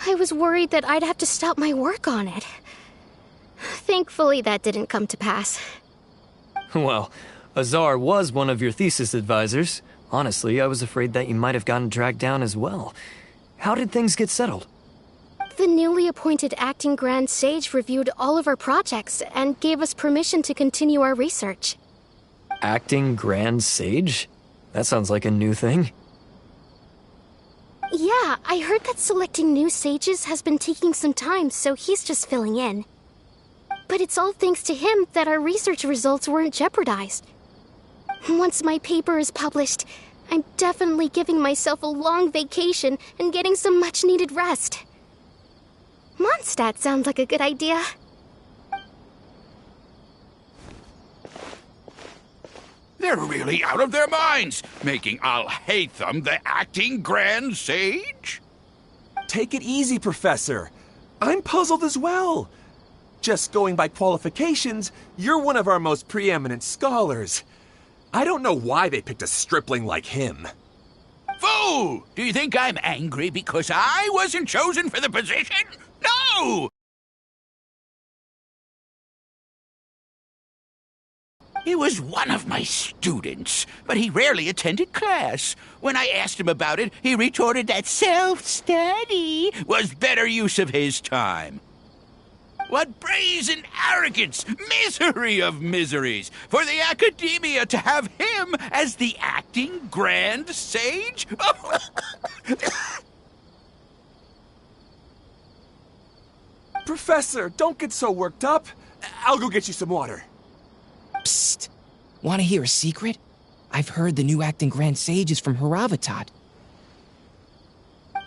I was worried that I'd have to stop my work on it. Thankfully, that didn't come to pass. Well, Azar was one of your thesis advisors. Honestly, I was afraid that you might have gotten dragged down as well. How did things get settled? The newly appointed acting Grand Sage reviewed all of our projects and gave us permission to continue our research. Acting Grand Sage? That sounds like a new thing. Yeah, I heard that selecting new sages has been taking some time, so he's just filling in. But it's all thanks to him that our research results weren't jeopardized. Once my paper is published, I'm definitely giving myself a long vacation and getting some much-needed rest. Mondstadt sounds like a good idea. They're really out of their minds, making Al-Haytham the acting Grand Sage? Take it easy, Professor. I'm puzzled as well. Just going by qualifications, you're one of our most preeminent scholars. I don't know why they picked a stripling like him. Fool! Do you think I'm angry because I wasn't chosen for the position? No! He was one of my students, but he rarely attended class. When I asked him about it, he retorted that self-study was better use of his time. What brazen arrogance, misery of miseries, for the academia to have him as the acting Grand Sage? Professor, don't get so worked up. I'll go get you some water. Psst. Want to hear a secret? I've heard the new acting Grand Sage is from Haravatat.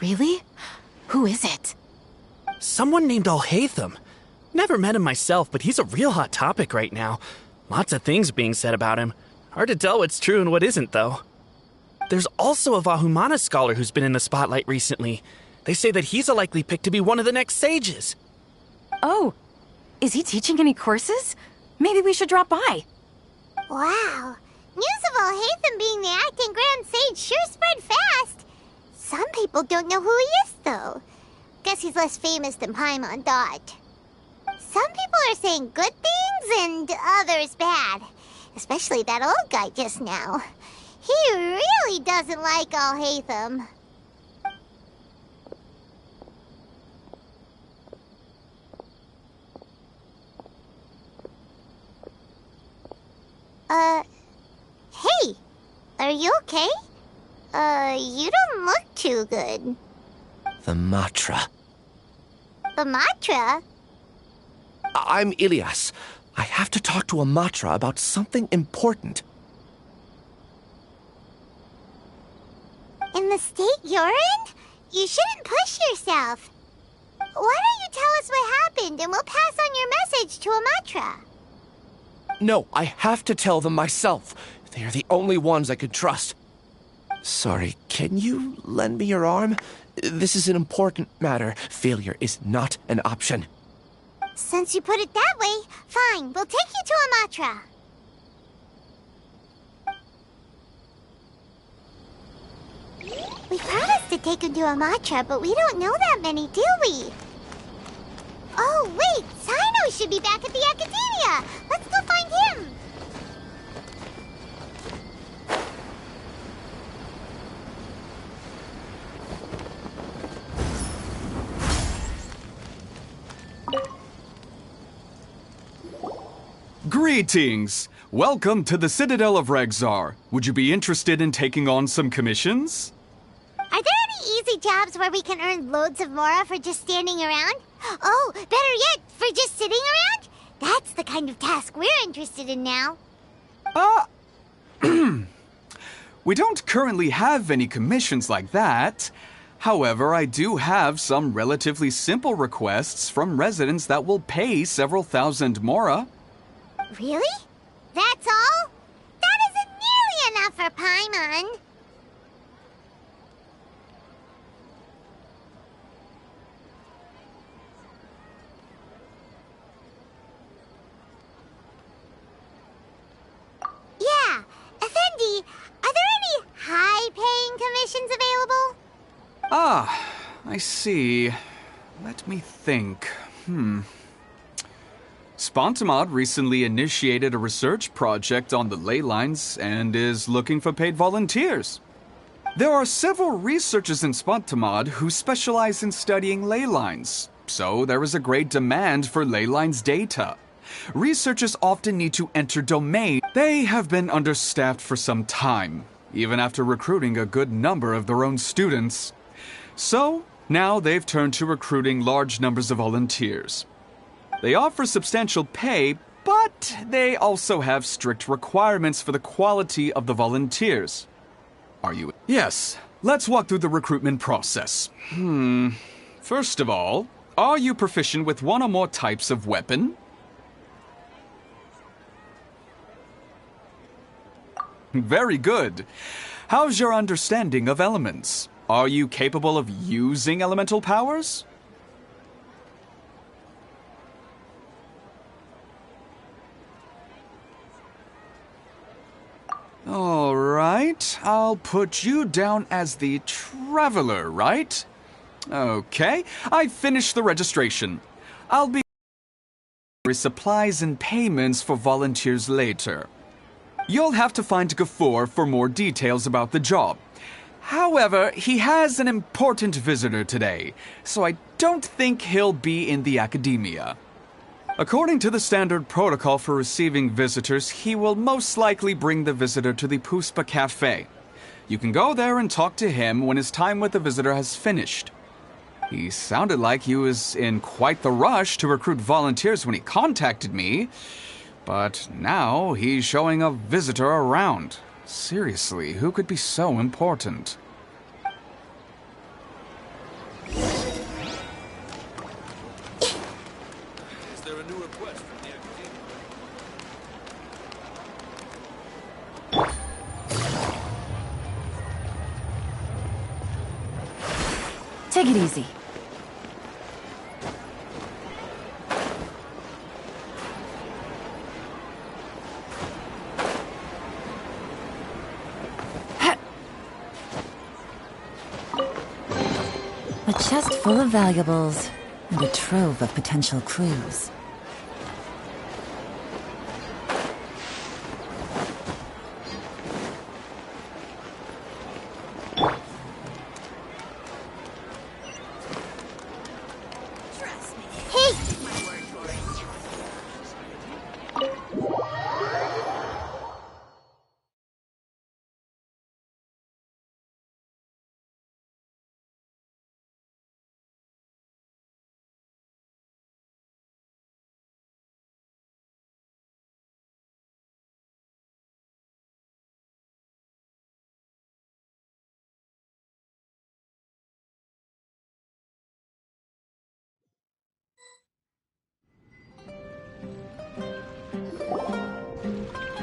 Really? Who is it? Someone named Al-Haytham. Never met him myself, but he's a real hot topic right now. Lots of things being said about him. Hard to tell what's true and what isn't, though. There's also a Vahumana scholar who's been in the spotlight recently. They say that he's a likely pick to be one of the next sages. Oh, is he teaching any courses? Maybe we should drop by. Wow. News of Al-Haytham being the acting Grand Sage sure spread fast. Some people don't know who he is, though. Guess he's less famous than Paimon thought. Some people are saying good things and others bad. Especially that old guy just now. He really doesn't like Al-Haytham. Hey! Are you okay? You don't look too good. The Matra. The Matra? I'm Ilias. I have to talk to a Matra about something important. In the state you're in? You shouldn't push yourself. Why don't you tell us what happened and we'll pass on your message to a Matra? No, I have to tell them myself. They are the only ones I could trust. Sorry, can you lend me your arm? This is an important matter. Failure is not an option. Since you put it that way, fine, we'll take you to a Matra. We promised to take him to a Matra, but we don't know that many, do we? Oh, wait, Sino should be back at the Academia. Let's go find him. Greetings! Welcome to the Citadel of Regzar. Would you be interested in taking on some commissions? Are there any easy jobs where we can earn loads of mora for just standing around? Oh, better yet, for just sitting around? That's the kind of task we're interested in now. We don't currently have any commissions like that. However, I do have some relatively simple requests from residents that will pay several thousand mora. Really? That's all? That isn't nearly enough for Paimon. Yeah, Effendi, are there any high-paying commissions available? Ah, I see. Let me think. Spontamod recently initiated a research project on the ley lines and is looking for paid volunteers. There are several researchers in Spontamod who specialize in studying ley lines, so there is a great demand for ley lines data. Researchers often need to enter domain. They have been understaffed for some time, even after recruiting a good number of their own students. So, now they've turned to recruiting large numbers of volunteers. They offer substantial pay, but they also have strict requirements for the quality of the volunteers. Are you? Yes. Let's walk through the recruitment process. First of all, are you proficient with one or more types of weapon? Very good. How's your understanding of elements? Are you capable of using elemental powers? All right, I'll put you down as the traveler, right? Okay, I finished the registration. I'll be supplies and payments for volunteers later. You'll have to find Gafoor for more details about the job. However, he has an important visitor today, so I don't think he'll be in the academia. According to the standard protocol for receiving visitors, he will most likely bring the visitor to the Puspa Cafe. You can go there and talk to him when his time with the visitor has finished. He sounded like he was in quite the rush to recruit volunteers when he contacted me, but now he's showing a visitor around. Seriously, who could be so important? Take it easy. A chest full of valuables and a trove of potential clues.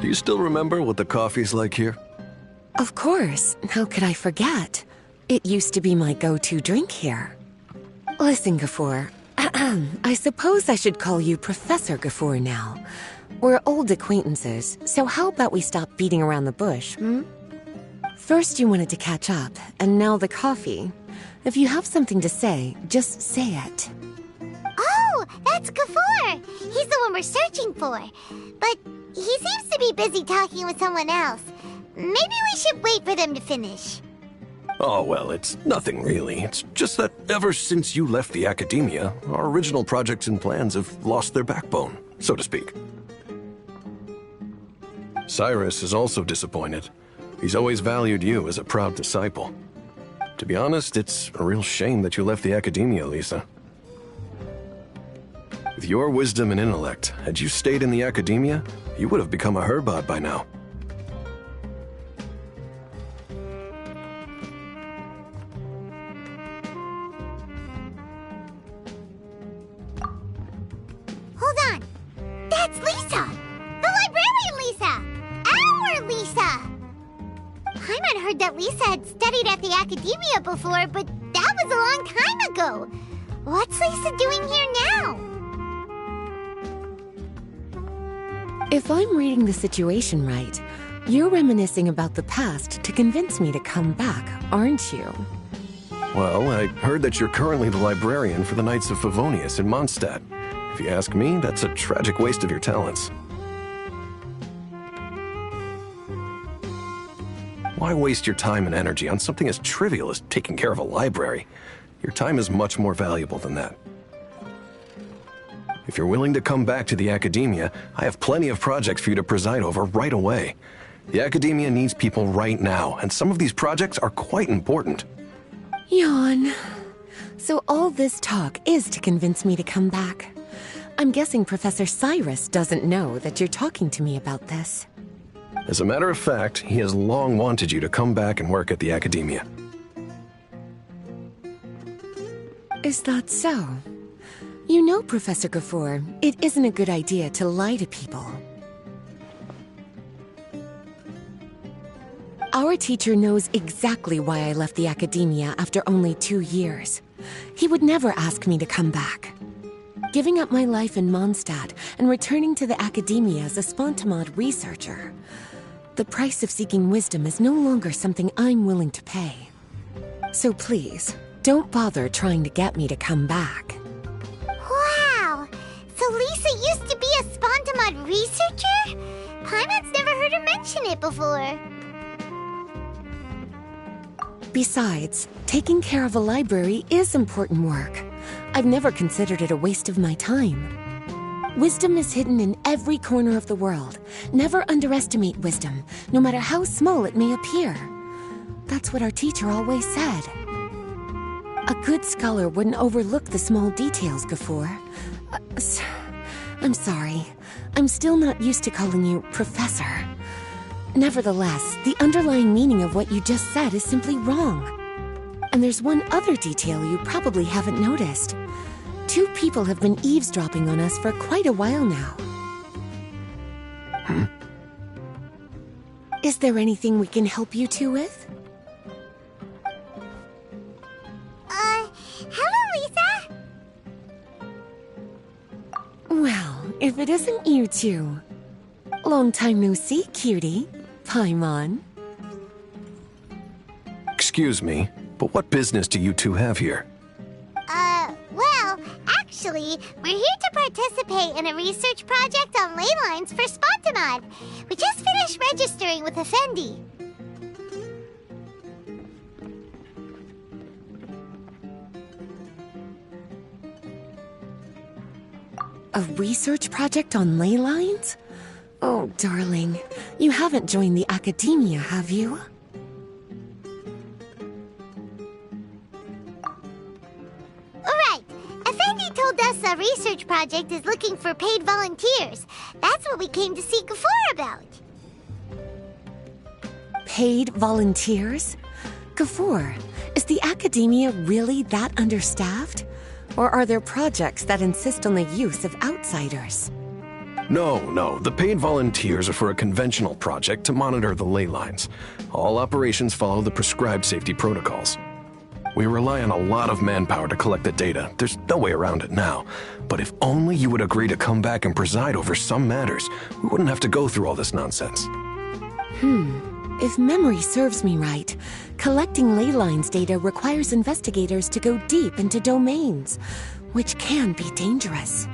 Do you still remember what the coffee's like here? Of course. How could I forget? It used to be my go-to drink here. Listen, Gafoor. I suppose I should call you Professor Gafoor now. We're old acquaintances, so how about we stop beating around the bush, First you wanted to catch up, and now the coffee. If you have something to say, just say it. Oh, that's Gafoor! He's the one we're searching for. But he seems to be busy talking with someone else. Maybe we should wait for them to finish. Oh, well, it's nothing really. It's just that ever since you left the academia, our original projects and plans have lost their backbone, so to speak. Cyrus is also disappointed. He's always valued you as a proud disciple. To be honest, it's a real shame that you left the academia, Lisa. With your wisdom and intellect, had you stayed in the academia, you would have become a Herbad by now. Hold on. That's Lisa! The librarian Lisa! Our Lisa! Paimon heard that Lisa had studied at the academia before, but that was a long time ago. What's Lisa doing here now? If I'm reading the situation right, you're reminiscing about the past to convince me to come back, aren't you? Well, I heard that you're currently the librarian for the Knights of Favonius in Mondstadt. If you ask me, that's a tragic waste of your talents. Why waste your time and energy on something as trivial as taking care of a library? Your time is much more valuable than that. If you're willing to come back to the Academia, I have plenty of projects for you to preside over right away. The Academia needs people right now, and some of these projects are quite important. Yawn. So all this talk is to convince me to come back. I'm guessing Professor Cyrus doesn't know that you're talking to me about this. As a matter of fact, he has long wanted you to come back and work at the Academia. Is that so? You know, Professor Gafoor, it isn't a good idea to lie to people. Our teacher knows exactly why I left the Academia after only 2 years. He would never ask me to come back. Giving up my life in Mondstadt and returning to the Academia as a Spontamod researcher. The price of seeking wisdom is no longer something I'm willing to pay. So please, don't bother trying to get me to come back. Wow! So Lisa used to be a Spontamod researcher? Paimon's never heard her mention it before. Besides, taking care of a library is important work. I've never considered it a waste of my time. Wisdom is hidden in every corner of the world. Never underestimate wisdom, no matter how small it may appear. That's what our teacher always said. A good scholar wouldn't overlook the small details, Gafoor. I'm sorry. I'm still not used to calling you Professor. Nevertheless, the underlying meaning of what you just said is simply wrong. And there's one other detail you probably haven't noticed. 2 people have been eavesdropping on us for quite a while now. Is there anything we can help you two with? Hello, Lisa! Well, if it isn't you two. Long time no see, cutie. Paimon. Excuse me, but what business do you two have here? Well, actually, we're here to participate in a research project on ley lines for Spontamod. We just finished registering with Effendi. A research project on ley lines? Oh, darling, you haven't joined the Academia, have you? Alright, Effendi told us a research project is looking for paid volunteers. That's what we came to see Gafoor about. Paid volunteers? Gafoor, is the Academia really that understaffed? Or are there projects that insist on the use of outsiders? No, the paid volunteers are for a conventional project to monitor the ley lines. All operations follow the prescribed safety protocols. We rely on a lot of manpower to collect the data. There's no way around it now. But if only you would agree to come back and preside over some matters, we wouldn't have to go through all this nonsense. If memory serves me right, collecting ley lines data requires investigators to go deep into domains, which can be dangerous.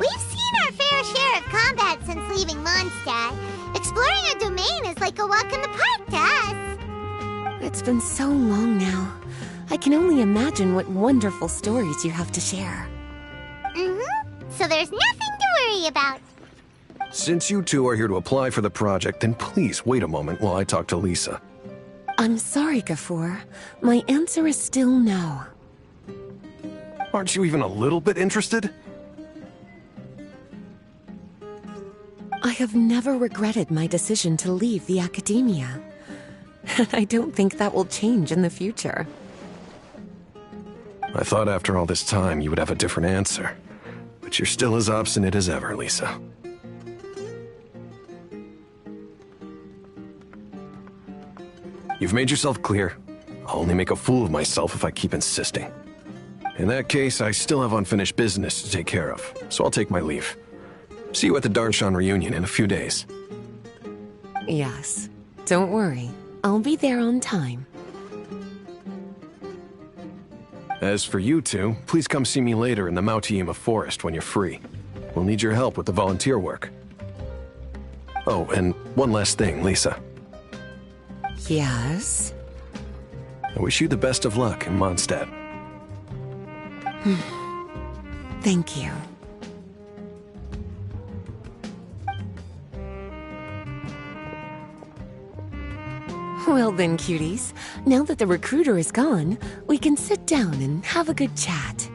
We've seen our fair share of combat since leaving Mondstadt. Exploring a domain is like a walk in the park to us. It's been so long now. I can only imagine what wonderful stories you have to share. So there's nothing to worry about. Since you two are here to apply for the project, then please wait a moment while I talk to Lisa. I'm sorry, Gafoor. My answer is still no. Aren't you even a little bit interested? I have never regretted my decision to leave the Academia. I don't think that will change in the future. I thought after all this time you would have a different answer. But you're still as obstinate as ever, Lisa. You've made yourself clear. I'll only make a fool of myself if I keep insisting. In that case, I still have unfinished business to take care of, so I'll take my leave. See you at the Darshan reunion in a few days. Yes. Don't worry. I'll be there on time. As for you two, please come see me later in the Mautiima forest when you're free. We'll need your help with the volunteer work. Oh, and one last thing, Lisa. Yes? I wish you the best of luck in Mondstadt. Thank you. Well then, cuties, now that the recruiter is gone, we can sit down and have a good chat.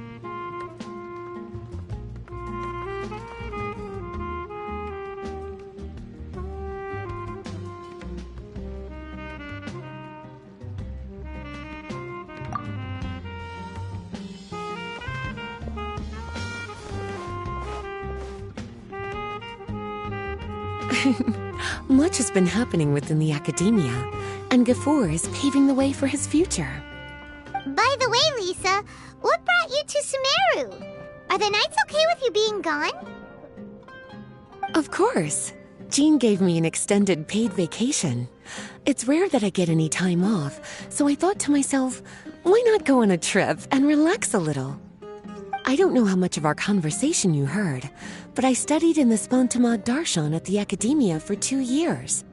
Much has been happening within the academia, and Gafoor is paving the way for his future. By the way, Lisa, what brought you to Sumeru? Are the nights okay with you being gone? Of course. Jean gave me an extended paid vacation. It's rare that I get any time off, so I thought to myself, why not go on a trip and relax a little? I don't know how much of our conversation you heard, but I studied in the Spantamad Darshan at the Academia for 2 years.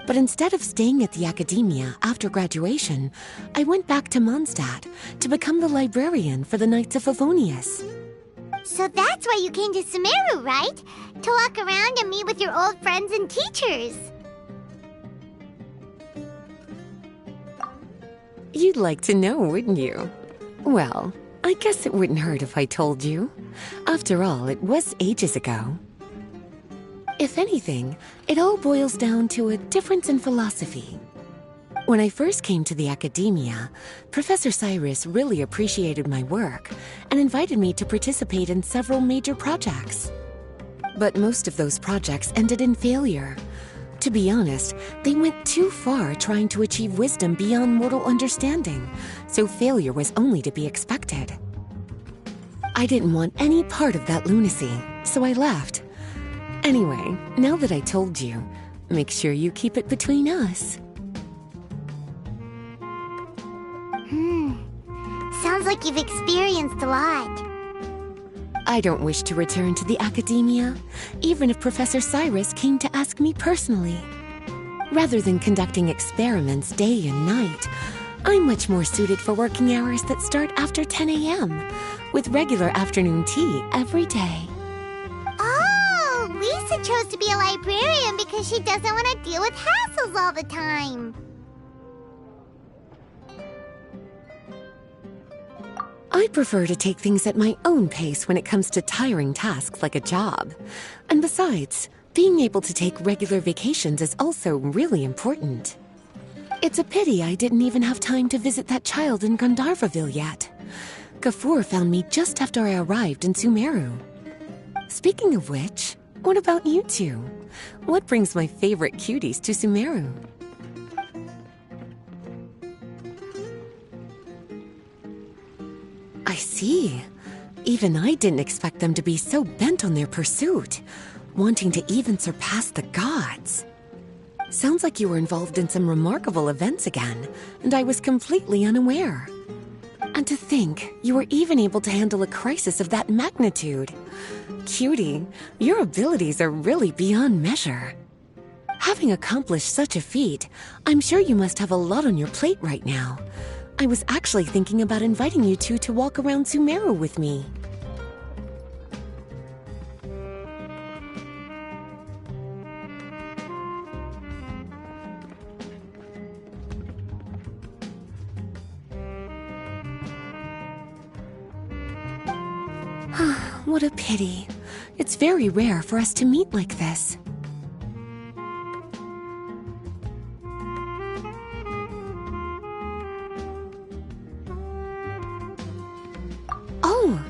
But instead of staying at the Academia after graduation, I went back to Mondstadt to become the librarian for the Knights of Favonius. So that's why you came to Sumeru, right? To walk around and meet with your old friends and teachers. You'd like to know, wouldn't you? Well, I guess it wouldn't hurt if I told you. After all, it was ages ago. If anything, it all boils down to a difference in philosophy. When I first came to the Academia, Professor Cyrus really appreciated my work and invited me to participate in several major projects. But most of those projects ended in failure. To be honest, they went too far trying to achieve wisdom beyond mortal understanding, so failure was only to be expected. I didn't want any part of that lunacy, so I left. Anyway, now that I told you, make sure you keep it between us. Sounds like you've experienced a lot. I don't wish to return to the Academia, even if Professor Cyrus came to ask me personally. Rather than conducting experiments day and night, I'm much more suited for working hours that start after 10 a.m., with regular afternoon tea every day. Oh, Lisa chose to be a librarian because she doesn't want to deal with hassles all the time. I prefer to take things at my own pace when it comes to tiring tasks like a job. And besides, being able to take regular vacations is also really important. It's a pity I didn't even have time to visit that child in Gandharvaville yet. Gafoor found me just after I arrived in Sumeru. Speaking of which, what about you two? What brings my favorite cuties to Sumeru? I see. Even I didn't expect them to be so bent on their pursuit, wanting to even surpass the gods. Sounds like you were involved in some remarkable events again, and I was completely unaware. And to think, you were even able to handle a crisis of that magnitude. Cutie, your abilities are really beyond measure. Having accomplished such a feat, I'm sure you must have a lot on your plate right now. I was actually thinking about inviting you two to walk around Sumeru with me. What a pity. It's very rare for us to meet like this. Oh,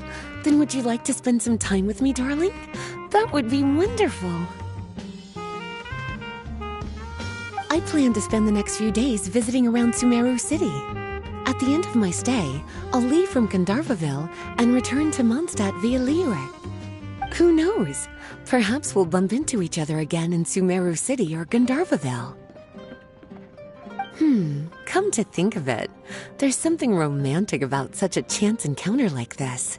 then would you like to spend some time with me, darling? That would be wonderful. I plan to spend the next few days visiting around Sumeru City. At the end of my stay, I'll leave from Gandharvaville and return to Mondstadt via Liyue. Who knows? Perhaps we'll bump into each other again in Sumeru City or Gandharvaville. Come to think of it, there's something romantic about such a chance encounter like this.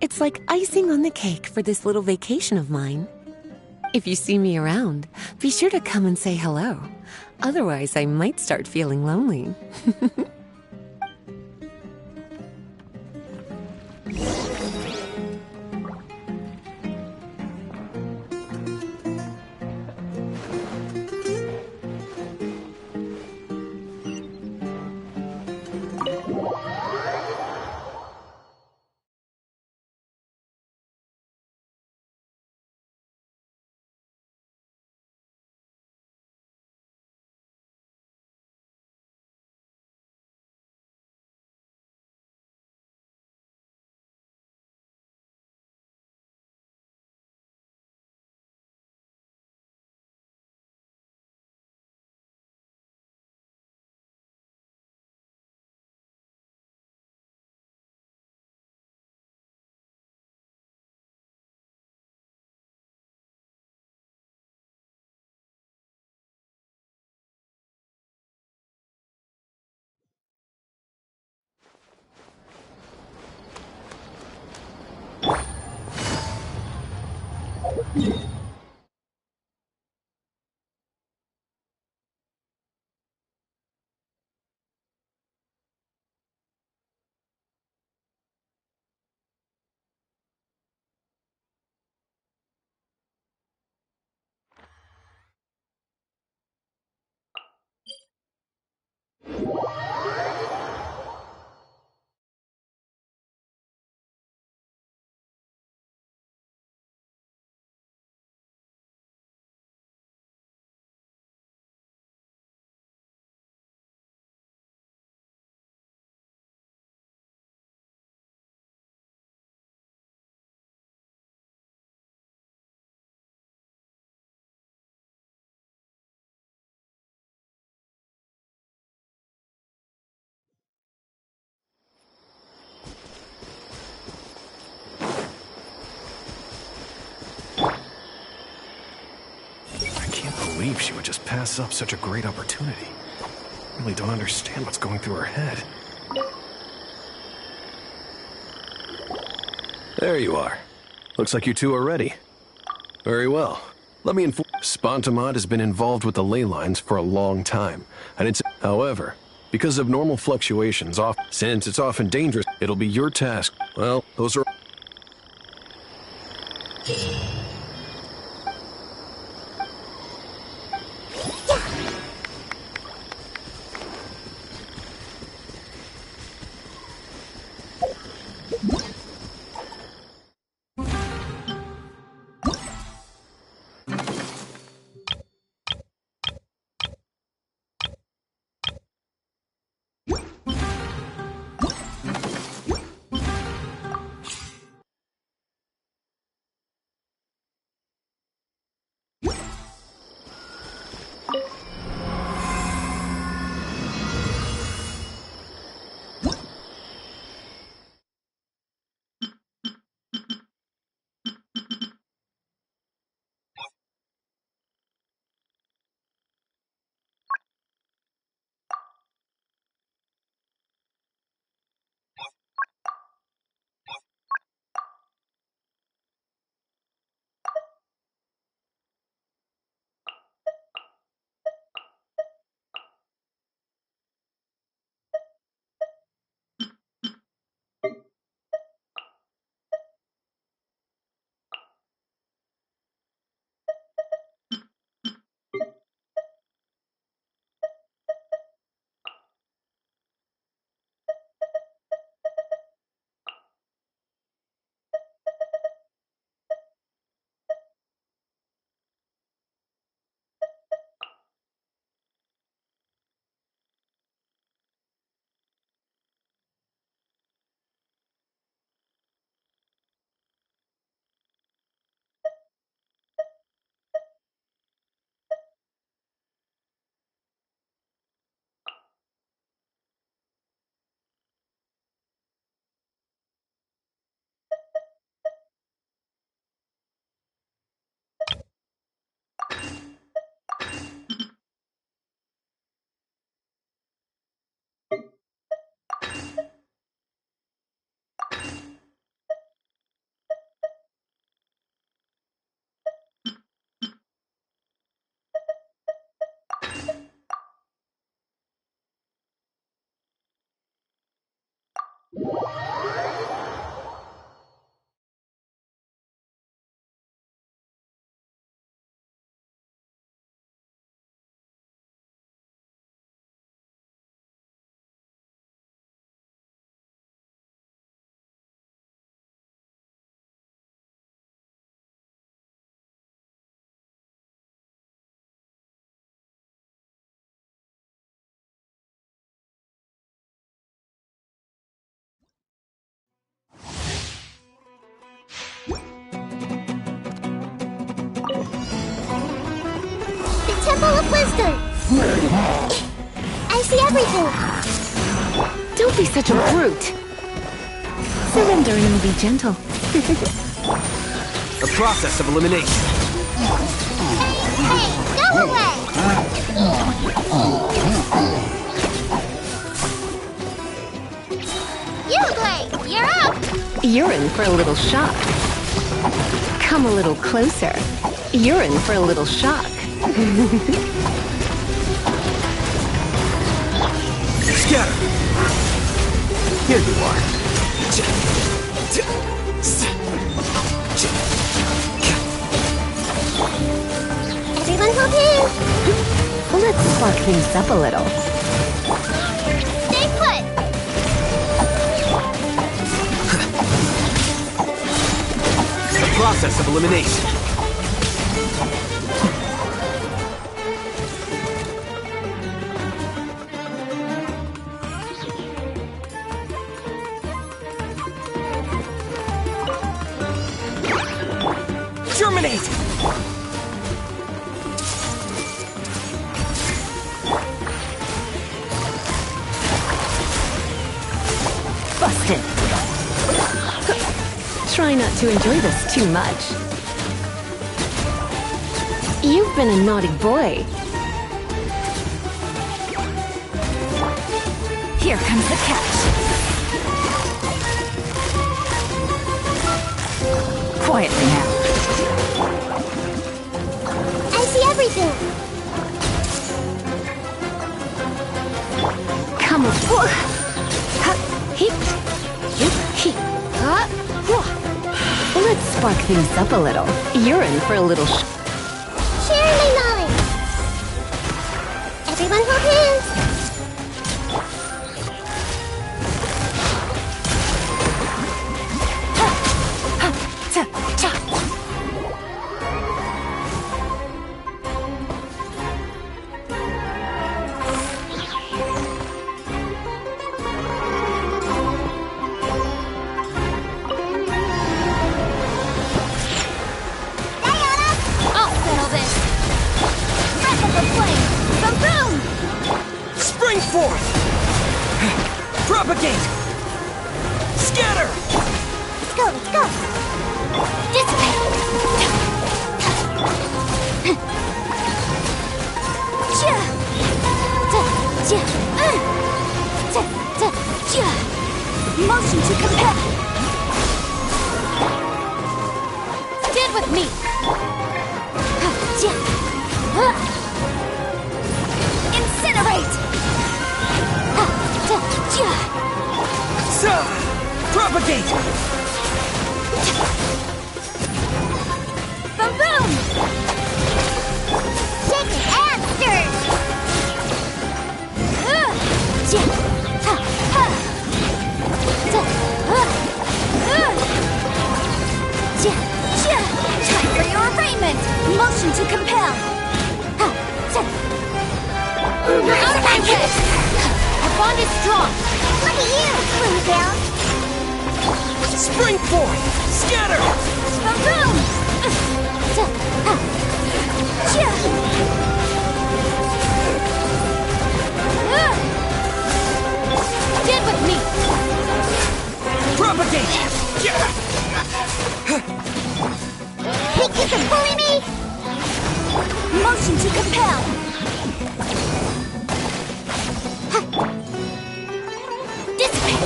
It's like icing on the cake for this little vacation of mine. If you see me around, be sure to come and say hello. Otherwise, I might start feeling lonely. I can't believe she would just pass up such a great opportunity. I really don't understand what's going through her head. There you are. Looks like you two are ready. Very well. Let me inform. Spontamod has been involved with the ley lines for a long time. However, because of normal fluctuations, since it's often dangerous, it'll be your task. Well, those are... of wisdom! I see everything! Don't be such a brute. Surrender and be gentle. A process of elimination. Hey, go away! Uglay, you're up! You're in for a little shock. Come a little closer. You're in for a little shock. Scatter! Here you are. Everyone hold hands! Let's spark things up a little. Stay put! Process of elimination. Terminate! Busted. Try not to enjoy this too much. You've been a naughty boy. Here comes the catch. Quietly now. I see everything! Come on. Let's spark things up a little. You're in for a little Share my knowledge! Everyone hold hands! I'll settle this. Breath of the flame. Boom, boom. Spring forth! Propagate! Scatter! Let's go, let's go! Dissipate. Motion to compel. Stand with me. Incinerate. Propagate! Boom, boom. Shake it and stir! Time for your arraignment. Motion to compel. Out of my head. Our bond is strong. Look at you, Bluebell! Spring forth! Scatter! Boom, boom. Stand with me. Propagate! Think you can bully me? Motion to compel. Dissipate.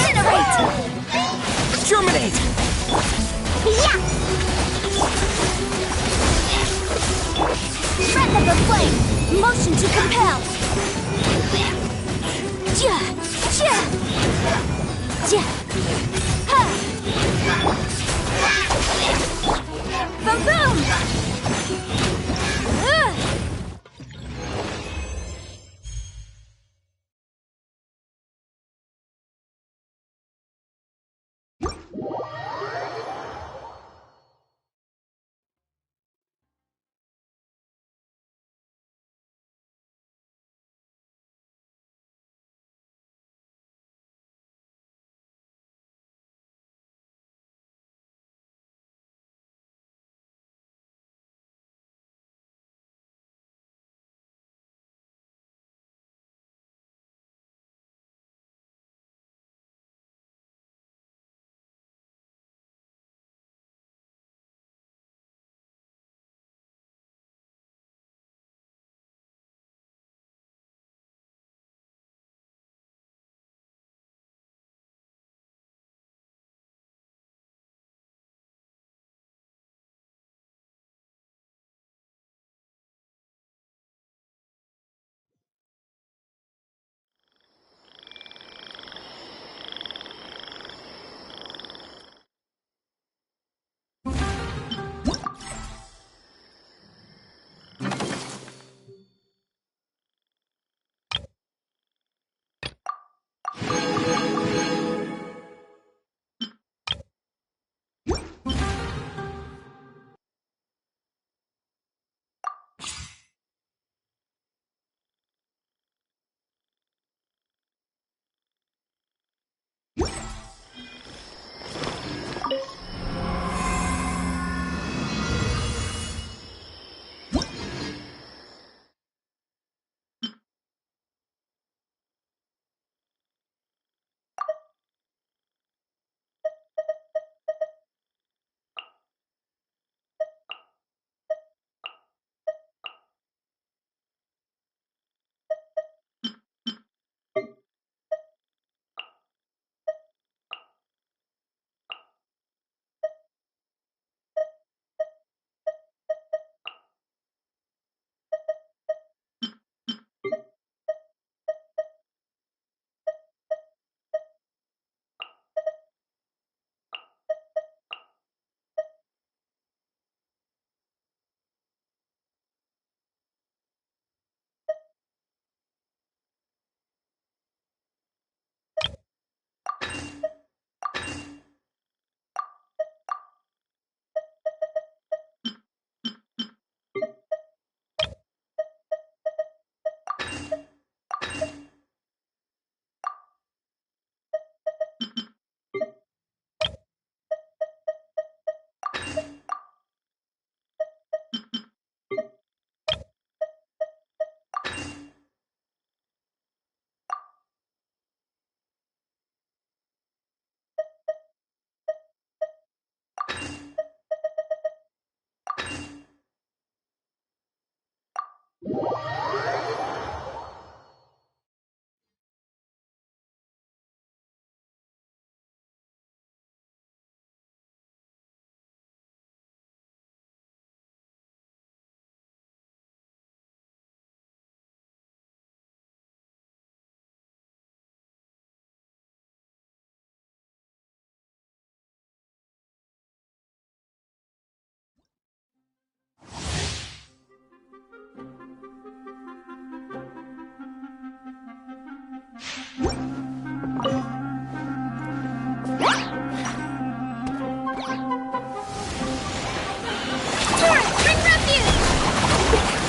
Incinerate. Terminate! Yeah! Breath of the flame. Motion to compel. Boom, boom.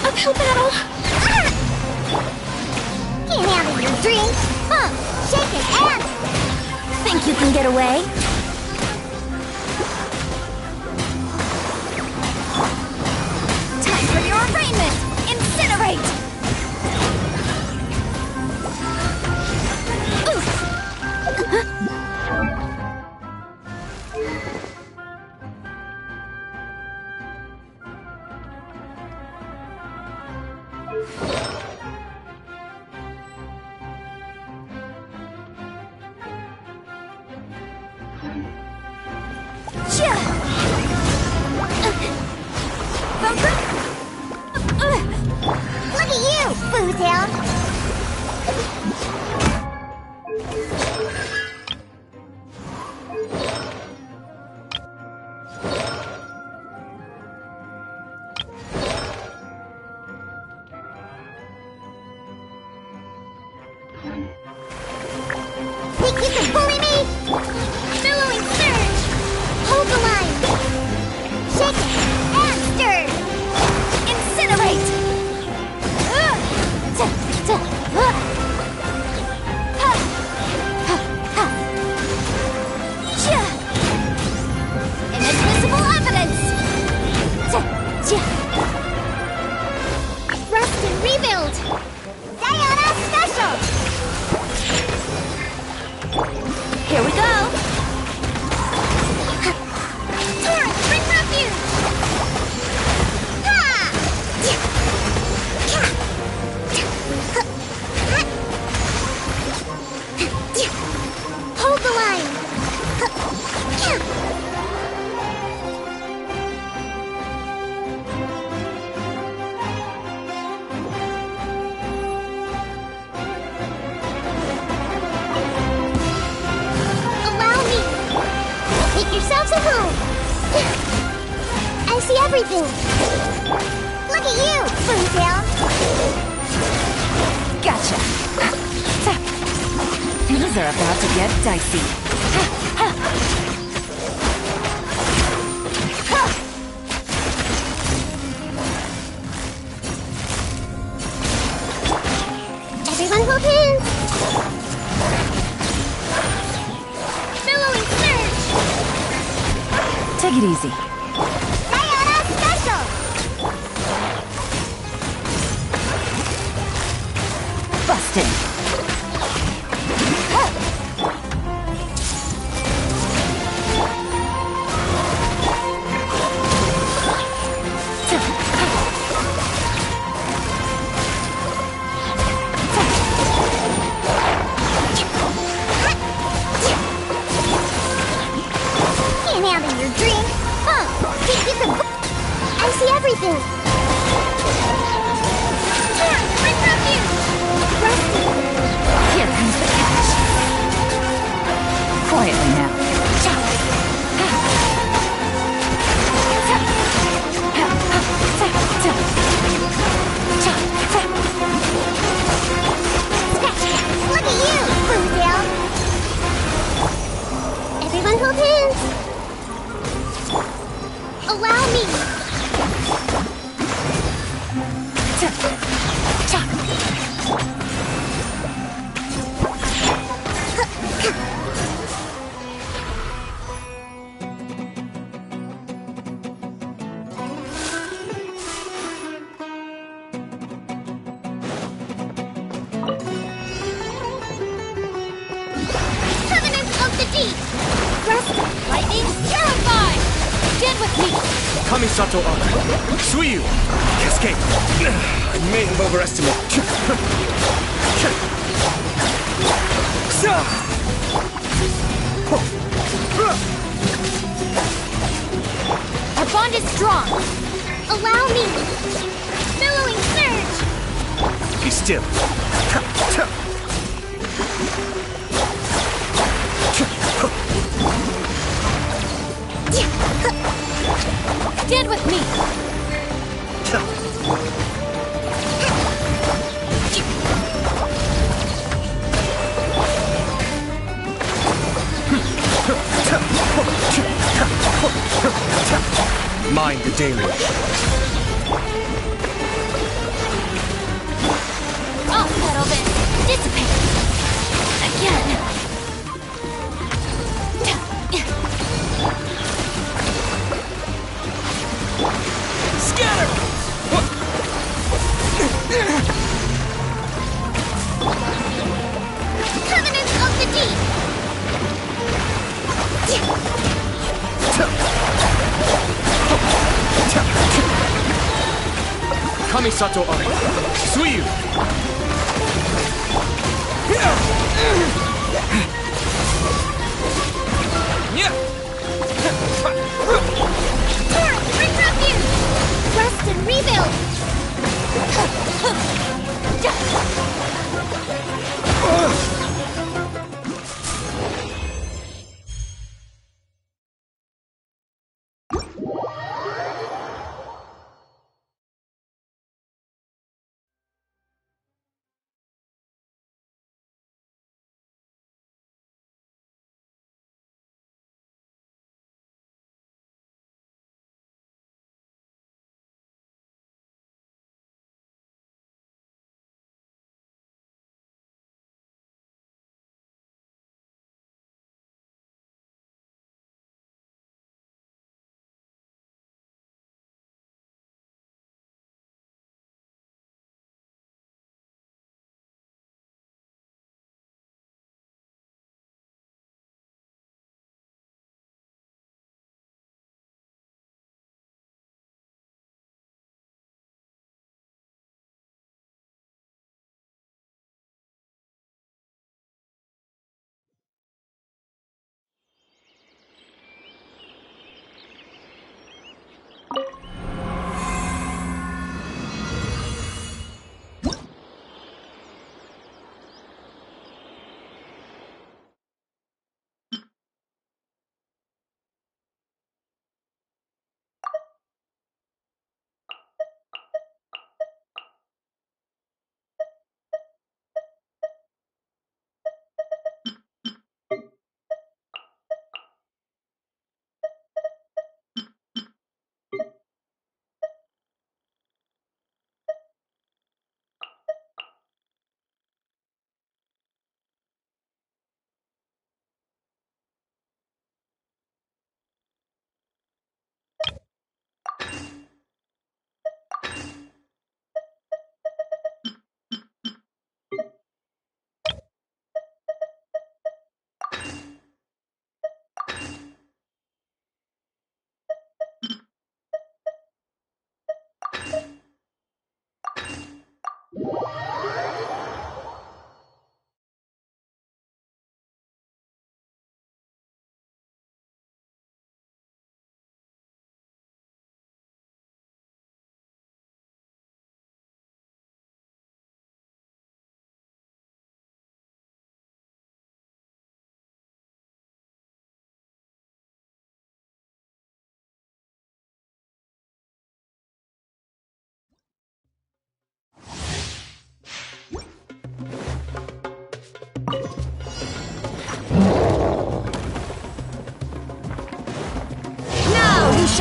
Uphill battle! Can't handle your drink? Huh? Shake it and... Think you can get away? Time for your arraignment! Incinerate! Look at you, Bootail! Think you can bully me? Billowing surge! Hold the line! Shake it and stir! Incinerate! Inadmissible evidence! Rest and rebuild! Diana Special! Here we go! Torrent, bring refuge! Hold the line! Allow me! Make yourselves at home! I see everything! Look at you, Boomtail! Gotcha! Things are about to get dicey. Everyone hold hands! Take it easy. Sayonara special! Busted. Can't handle your drink. Huh? Think you can... I see everything. Bring from you! Rusty! Here comes the catch. Quietly now. Look at you, Bluedale! Everyone hold hands! Allow me! Covenant of the Deep! Rusty! Lightning, terrified! Stand with me! Kamisato Honor. Suiyu! Cascade! I may have overestimated. Our bond is strong. Allow me! Billowing surge! Be still. Stand with me! Mind the deluge. I'll settle this. Dissipate. Again. Scatter! Covenant of the Deep! Kamisato Honor. Suiyu! Torrent, bring from you! Rest and rebuild!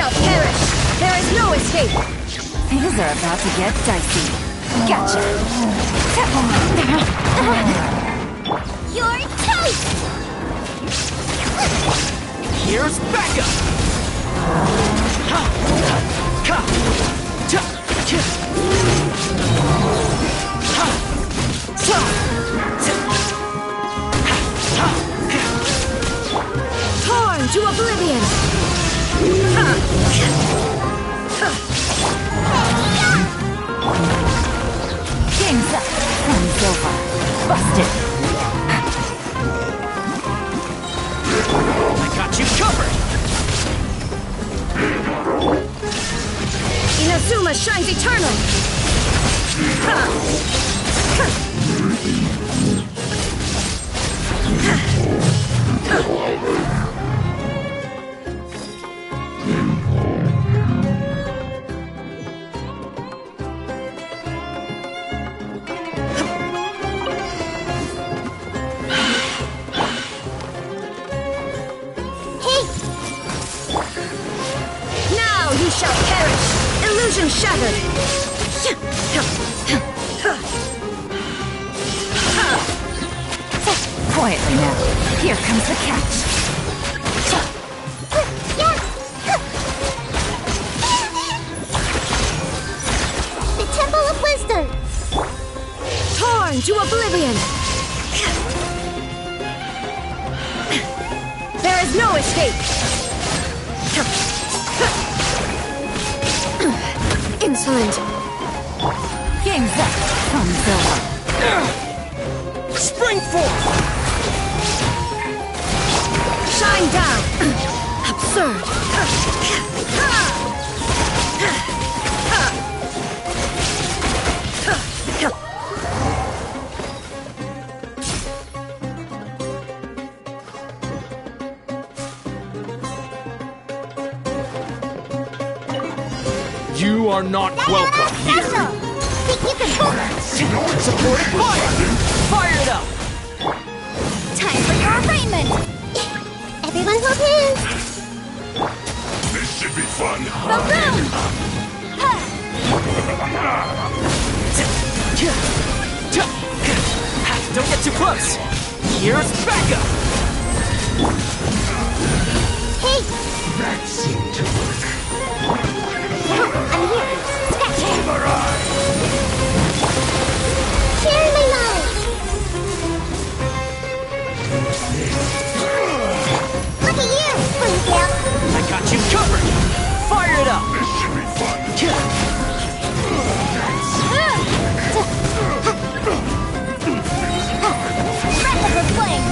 shall perish. There is no escape. Things are about to get dicey. Gotcha. You're tight. Here's backup. Torn to oblivion. Game's up. Game's over. Busted. I got you covered. Inazuma shines eternal. Now you shall perish. Illusion shattered. Quietly now. Here comes the catch. The Temple of Wisdom. Torn to oblivion. There is no escape. Insolent. Game's up. Thumbs over. Spring forth. Shine down. Absurd. You are not welcome here. Think you can hold us? Supported fire. Fire it up. Time for your arraignment. Everyone hold hands. This should be fun. Boom! Don't get too close. Here's backup. Hey, That seemed to work. I'm here. Scratch it. Share my knowledge. Look at you, Springtail. I got you covered. Fire it up. This should be fun. Breath of the flame.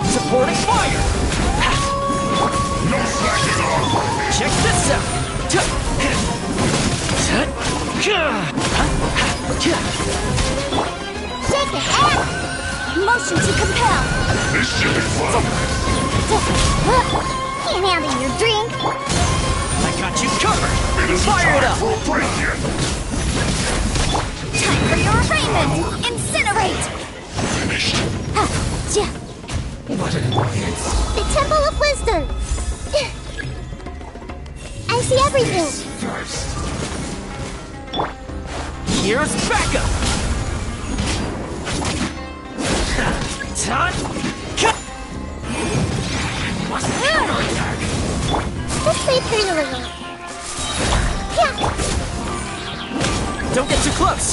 Supporting fire. No slacking off. Check this out. Shake it out. Motion to compel. This should be fun. Can't handle your drink. I got you covered. It isn't Fire it time up. for a break yet. Time for your arraignment. Incinerate. Finished. What an annoyance. The Temple of Wisdom. I see everything. First. Here's backup. Just stay through the little. Yeah. Don't get too close.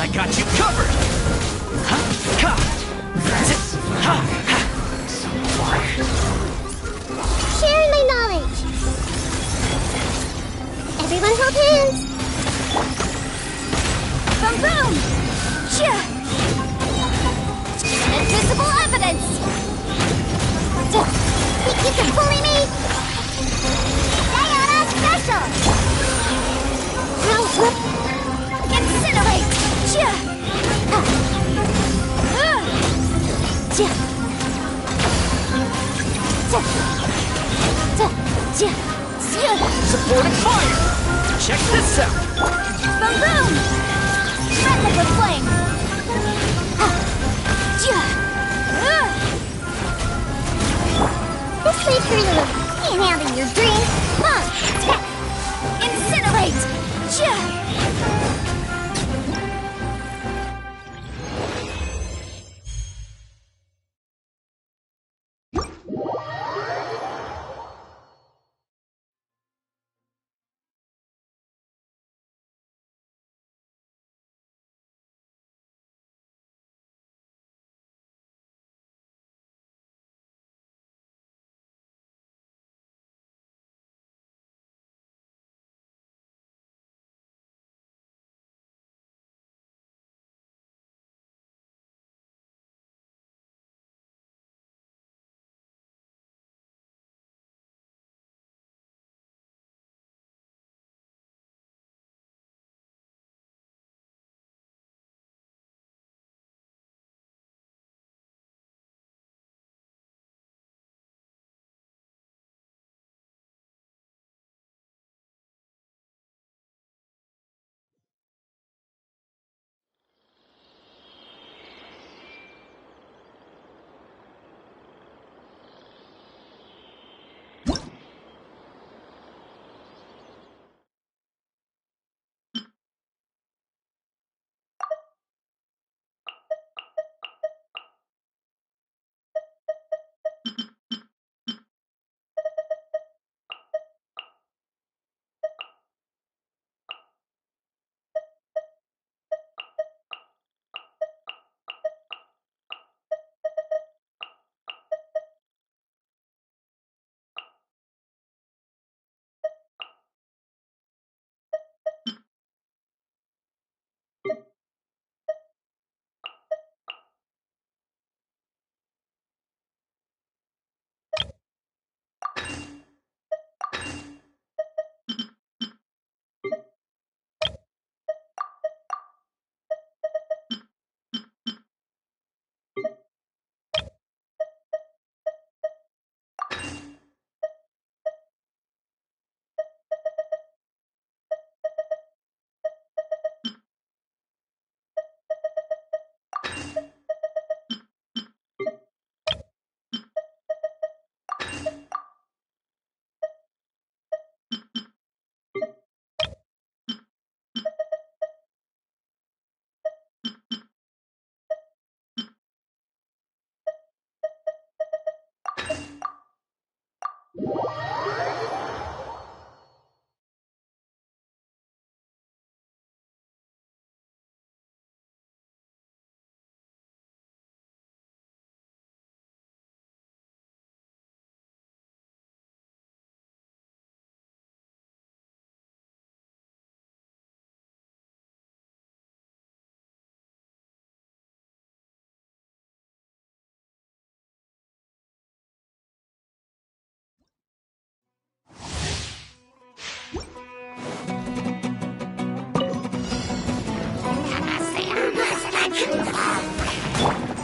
I got you covered. Sharing my knowledge. Everyone hold hands. Boom boom. Invisible evidence. Think you can bully me? Diana Special. Incinerate. Supportive fire! Check this out! Boom boom! Replica flame! This may be a little can't handle your dream. Incinerate!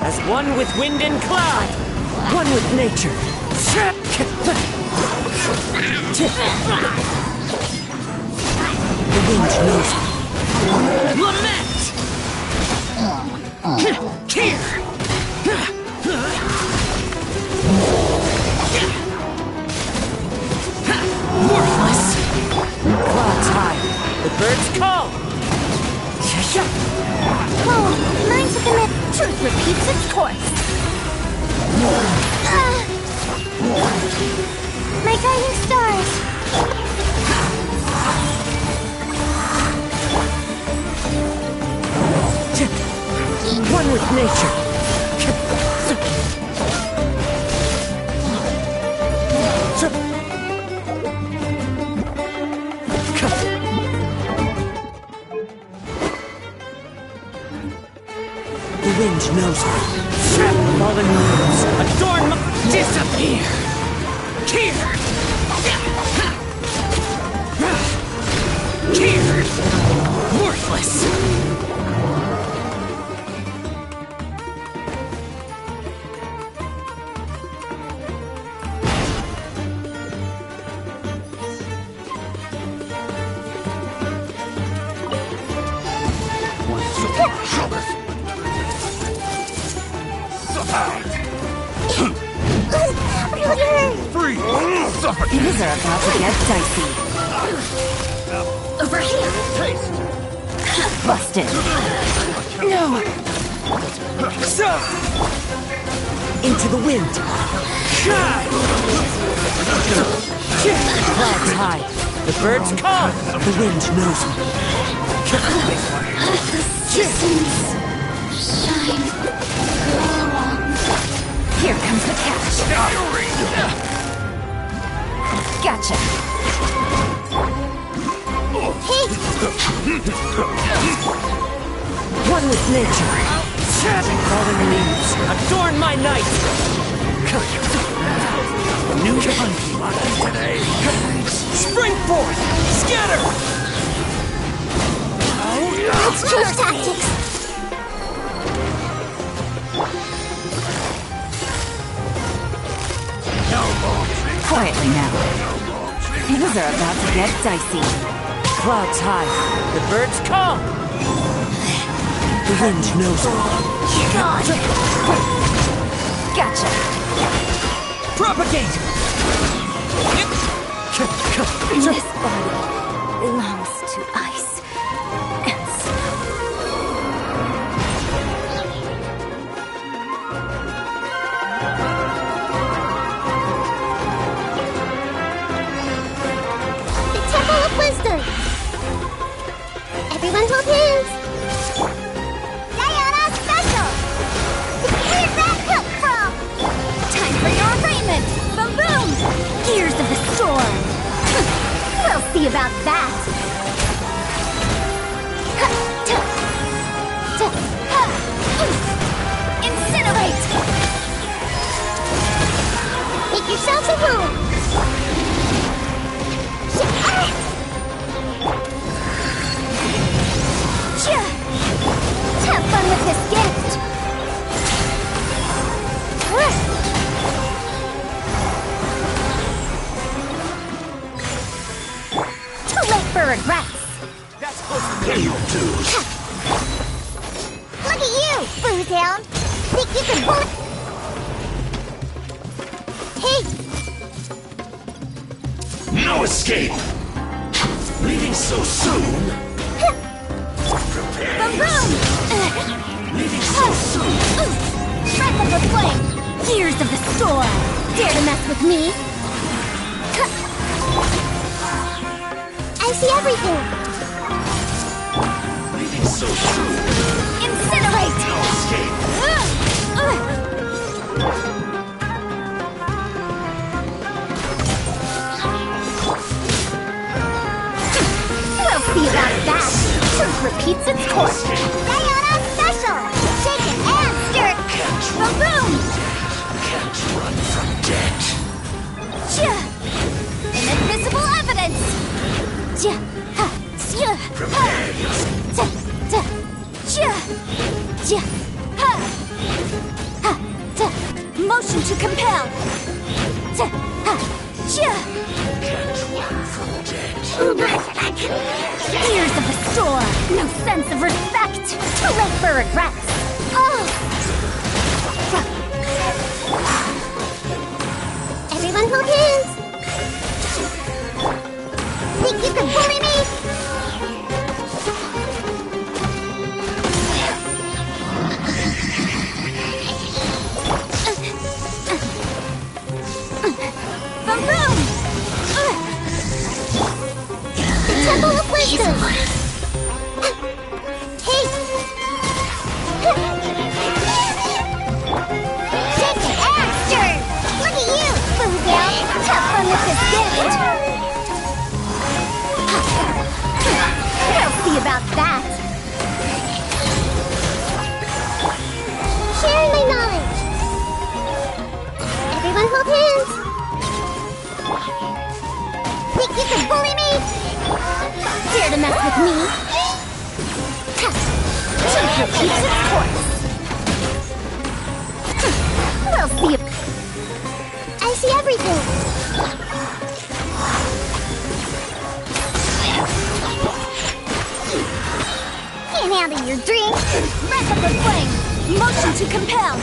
As one with wind and cloud, one with nature. The wind knows me. Lament! Here! Worthless! Clouds high, the birds call! Oh, mine to commit. Truth repeats its course. My guiding stars. One with nature. The wind knows me. Fallen leaves, adorn my... Disappear! Here! Here! Worthless! Free! Things are about to get dicey. Over here. Busted. No. Into the wind. Clouds high. The birds call. The wind knows me. Distance. Shine. Here comes the catch. Gotcha. Hey! One with nature. Fallen leaves. Adorn my night. New hunting lucky today. Spring forth! Scatter! Let's change tactics. Quietly now. Things are about to get dicey. Clouds high. The birds call. The wind knows me. Gotcha. Propagate! This body belongs to ice and snow. The Temple of Wisdom. Everyone hold hands. Diana Special. Where'd that come from? Time for your arraignment. Boom boom. Gears of the storm. We'll see about that. Incinerate. Make yourselves a room. Have fun with this gift. Too late for regrets. Look at you, Boozehound. Think you can pull it? Hey, No escape! Leaving so soon! Prepare Boom! Leaving so soon! Breath of the flame! Gears of the storm! Dare to mess with me? I see everything. Leaving so soon! Incinerate! No escape! We'll see about that! Truth repeats its course! Diana Special. Shaken and stirred. Boom! Can't run from death! Inadmissible evidence! Prepare yourself! Motion to compel! Can't run from death! Fears of the storm! No sense of respect! Too late for regrets! Everyone hold hands. Think you can bully me? Boom! The Temple of Wisdom. Hey. Shaken and stirred. Look at you, Boozehound. Have fun with this gift. We'll see about that! Sharing my knowledge. Everyone hold hands. Think you can bully me? Dare to mess with me? Truth repeats its course! We'll see if... I see everything. Can't handle your drink! Breath of the flame! Motion to compel!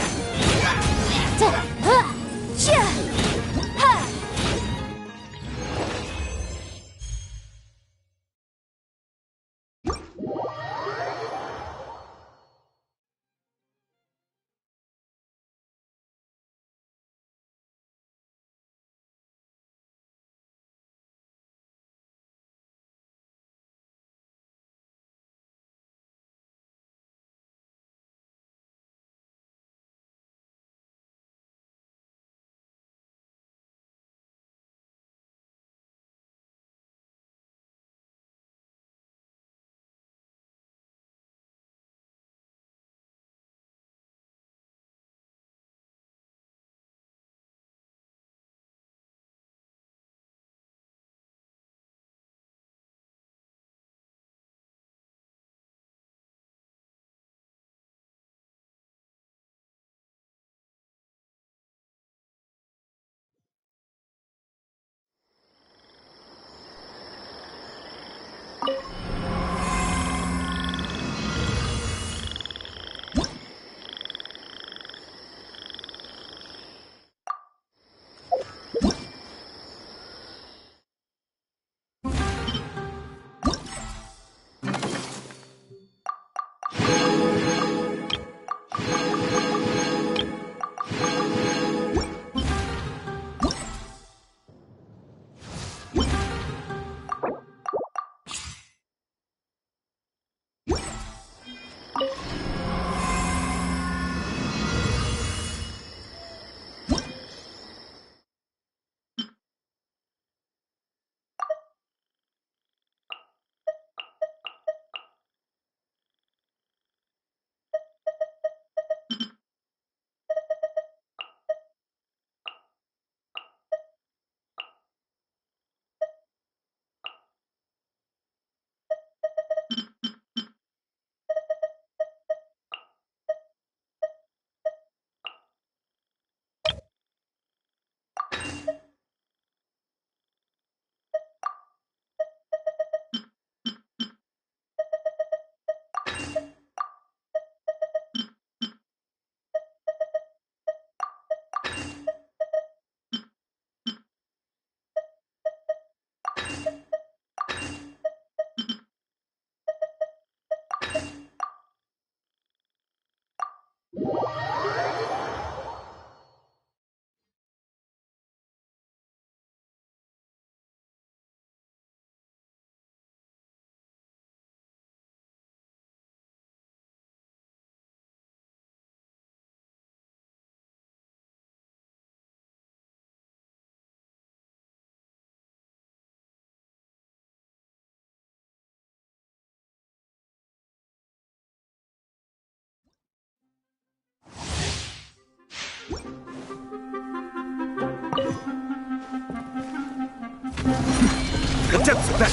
The depths are back.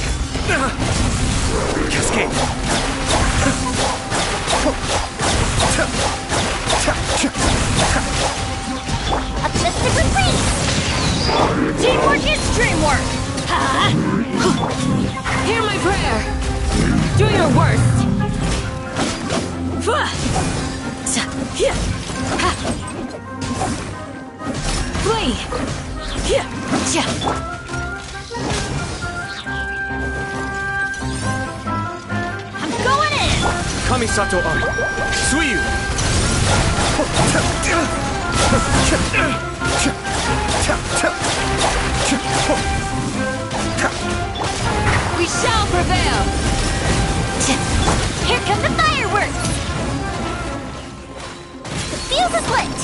Cascade. Artistic retreat! Teamwork is dreamwork! Hear my prayer. Do your worst. Flee. I'm going in! Kamisato Ari. Suiyu. We shall prevail. Here come the fireworks! The fuse is lit!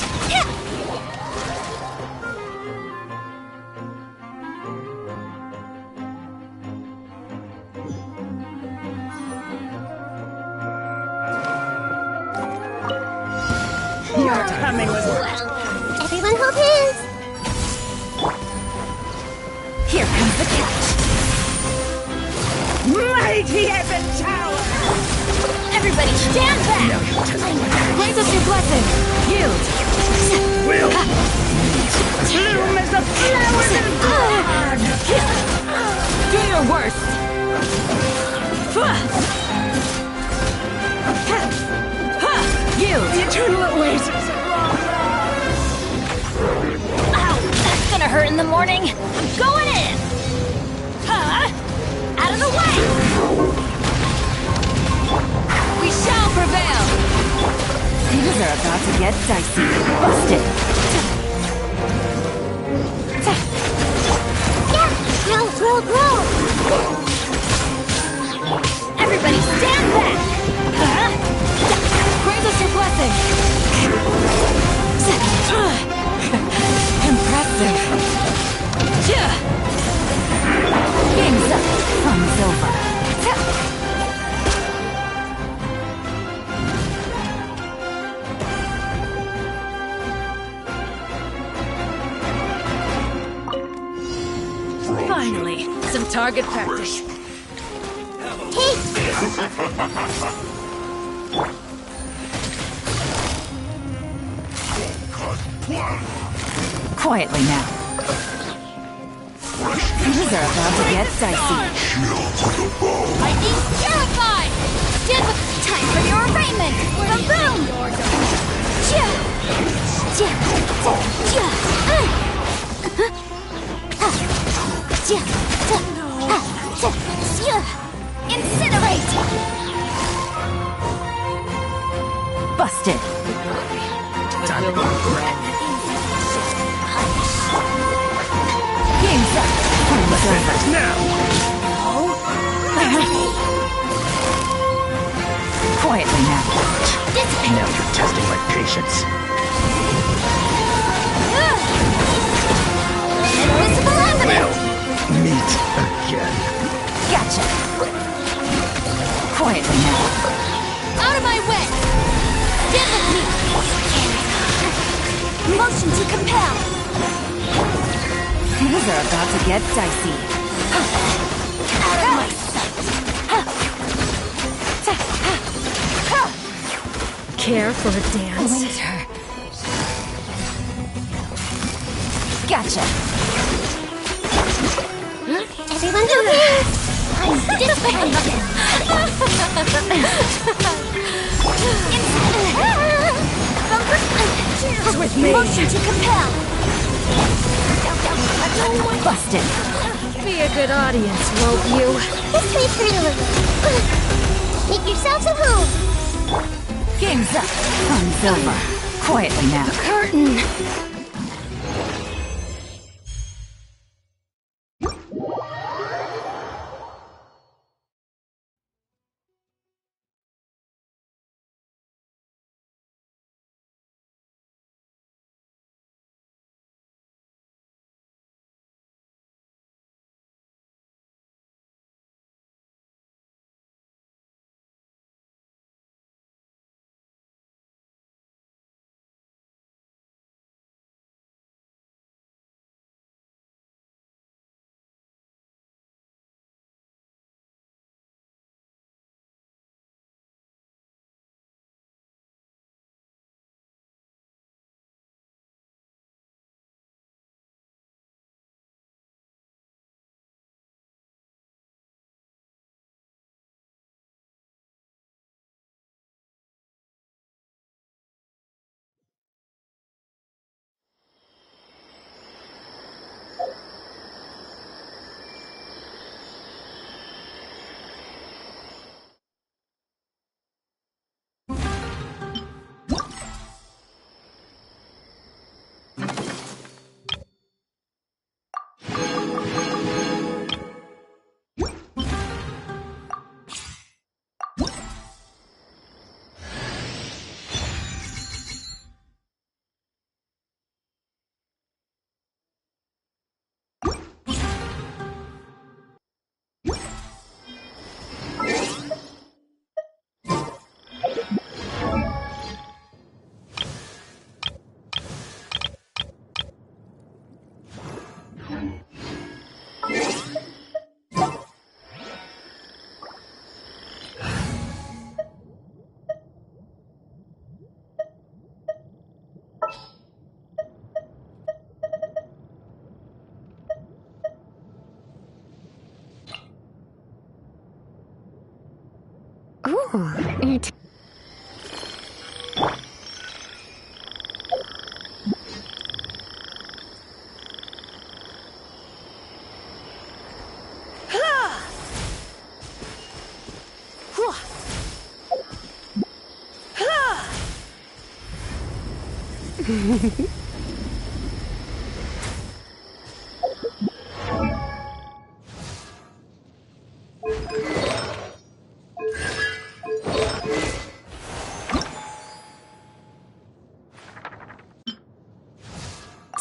Your coming was Everyone hold hands. Here comes the catch! mighty as a tower! Everybody stand back! Raise us your blessing. Yield. Will bloom as the flowers of God! Do your worst. Yield. The eternal oasis of Ow! That's gonna hurt in the morning! I'm going in! Out of the way! We shall prevail. Things are about to get dicey. Busted. Yeah, grow. Everybody stand back! Raise us your blessing. Impressive. Game's up. Fun's over. Finally, some target practice. Quietly now. Things are about to get dicey. Lightning terrified! Stand with time for your arraignment! Boom! Incinerate! Busted. Game's up. Fun's over. Quietly now. Now you're testing my patience. Invisible evidence! We'll meet again. Gotcha. Quietly now. Out of my way! Stand with me! Motion to compel! Things are about to get dicey. Out of my sight! Care for a dance? Winter. Gotcha. Everyone hold hands. I'm disappointed! With me. Motion to compel! Busted. Be a good audience, won't you? This way, Turtle. Make yourselves at home. Game's up. Fun's over. Quietly now. Curtain.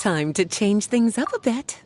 Time to change things up a bit.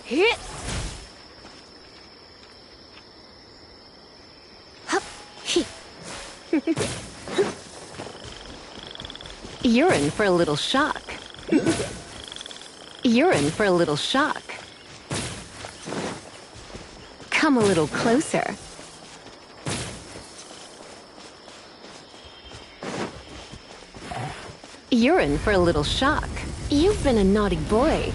Hit. Hup. You're in for a little shock. You're in for a little shock. Come a little closer. You're in for a little shock. You've been a naughty boy.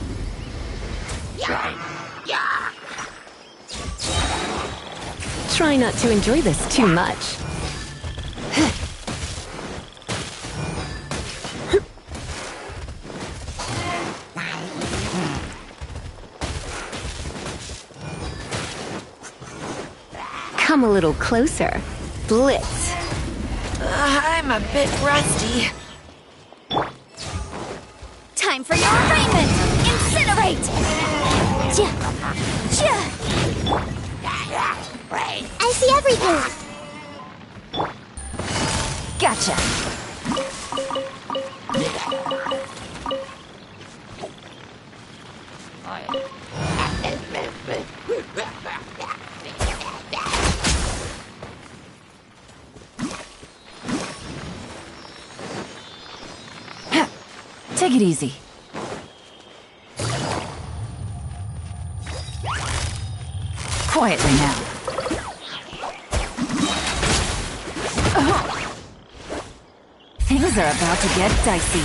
Try not to enjoy this too much. Come a little closer. Blitz. I'm a bit rusty. Time for your arraignment! Incinerate! I see everything. Gotcha. Take it easy. Quietly now. Things are about to get dicey.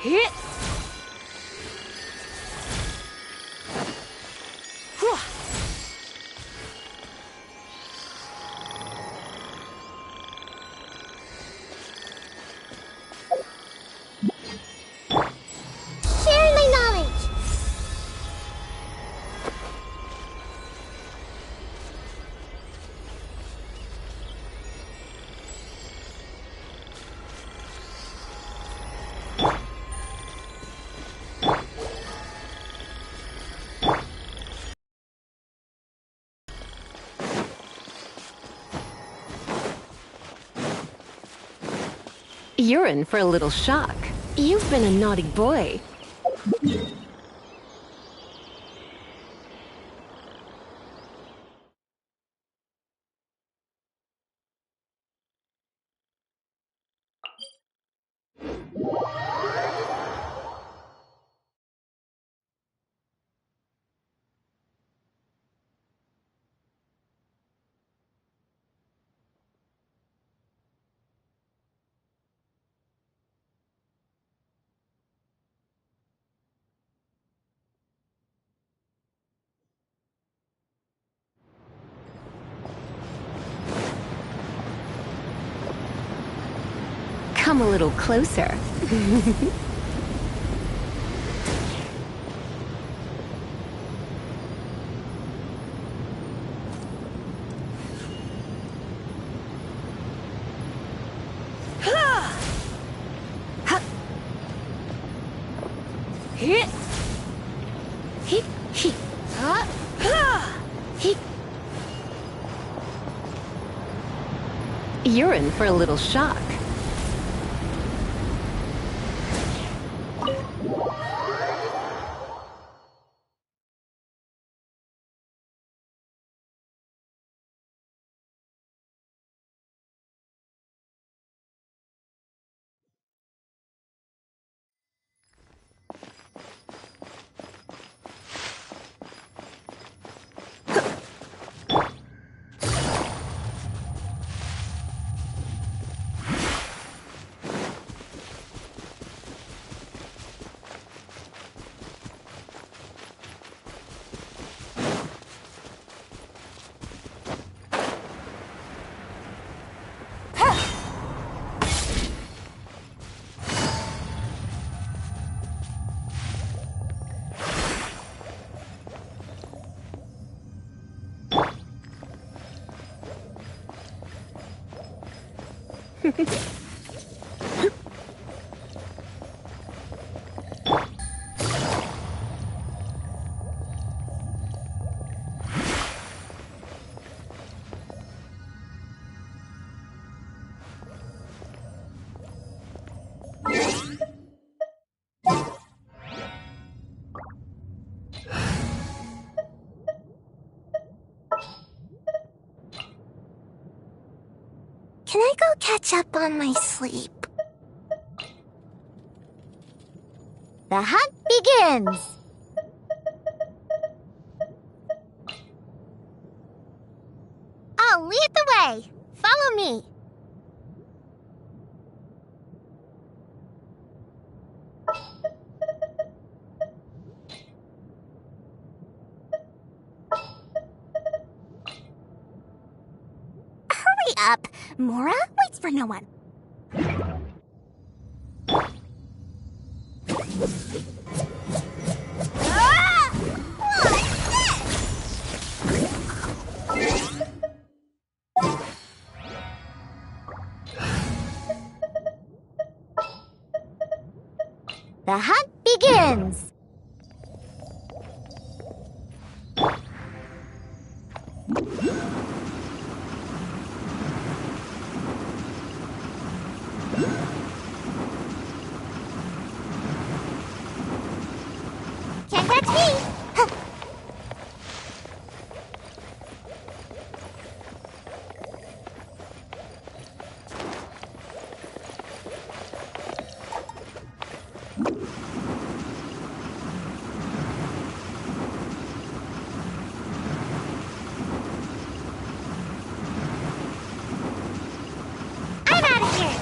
Hit. Share my knowledge. You're in for a little shock. You've been a naughty boy. Come a little closer. Hit. Hit. Hit. Hit. You're in for a little shock. Can I go catch up on my sleep? The hunt begins! I'll lead the way. Follow me. Hurry up. Mora waits for no one. The hunt begins! Can't catch me! Huh. I'm out of here!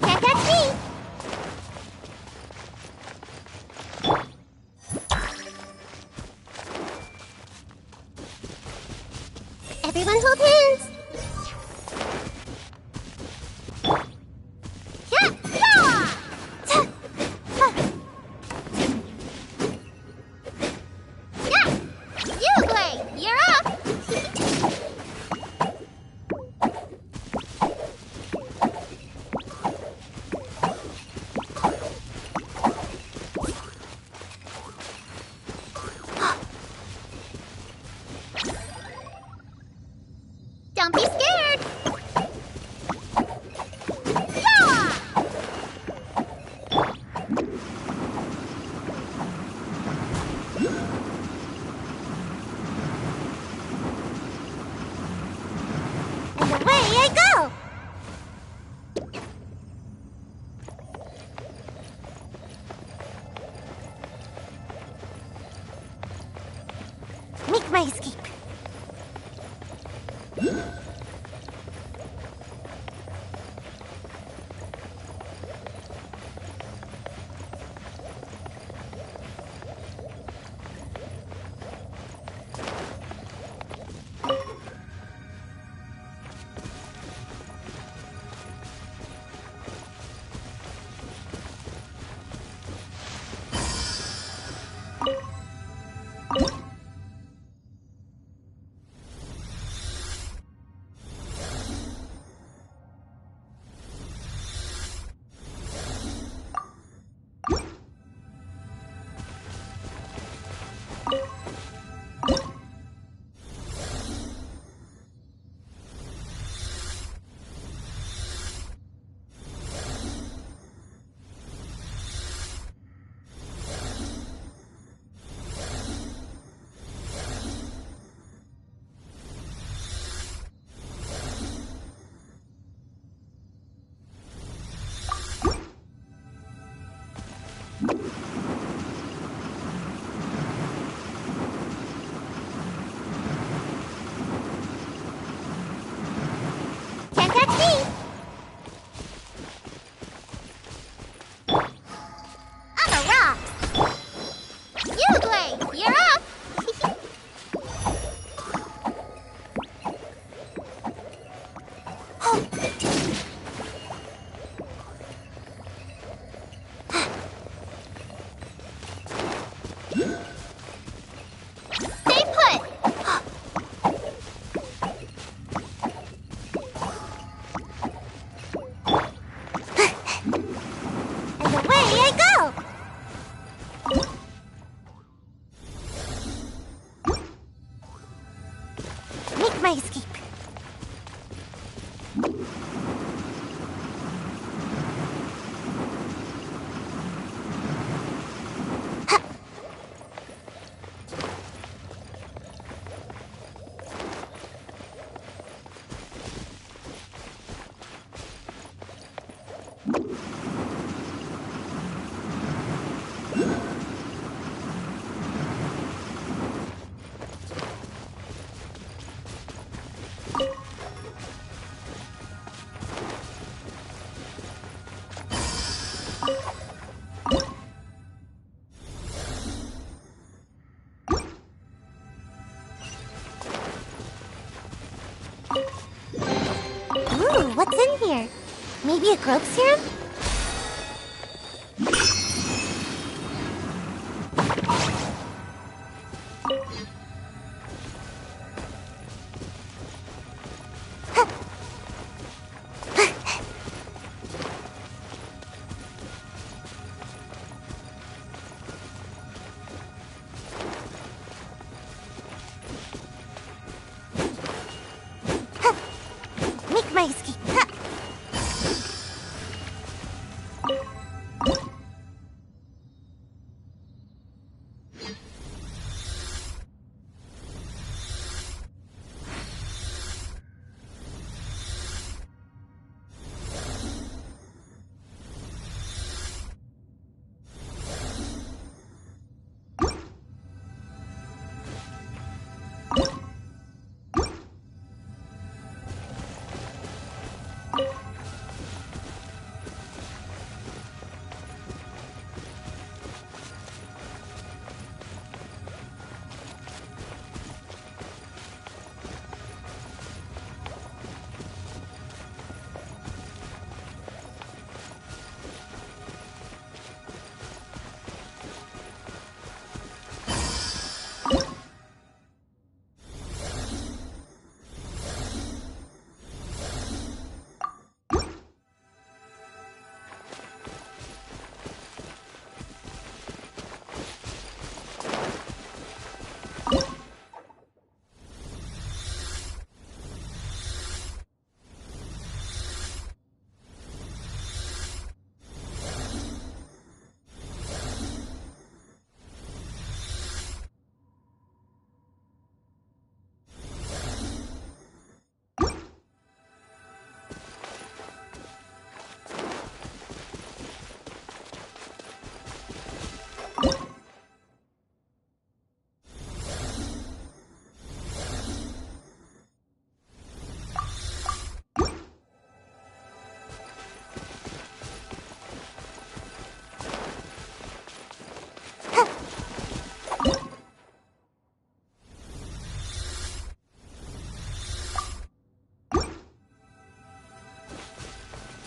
Can't catch me! Everyone hold hands! Yeah! Yeah! Yeah! You, Gray! You're up! Don't be scared! Yeah! And away I go! Make my escape. Can't catch me! I'm a rock! You play! You're up! Stay put! And away I go! Make my escape. Ooh, what's in here? Maybe a growth serum? Make my escape.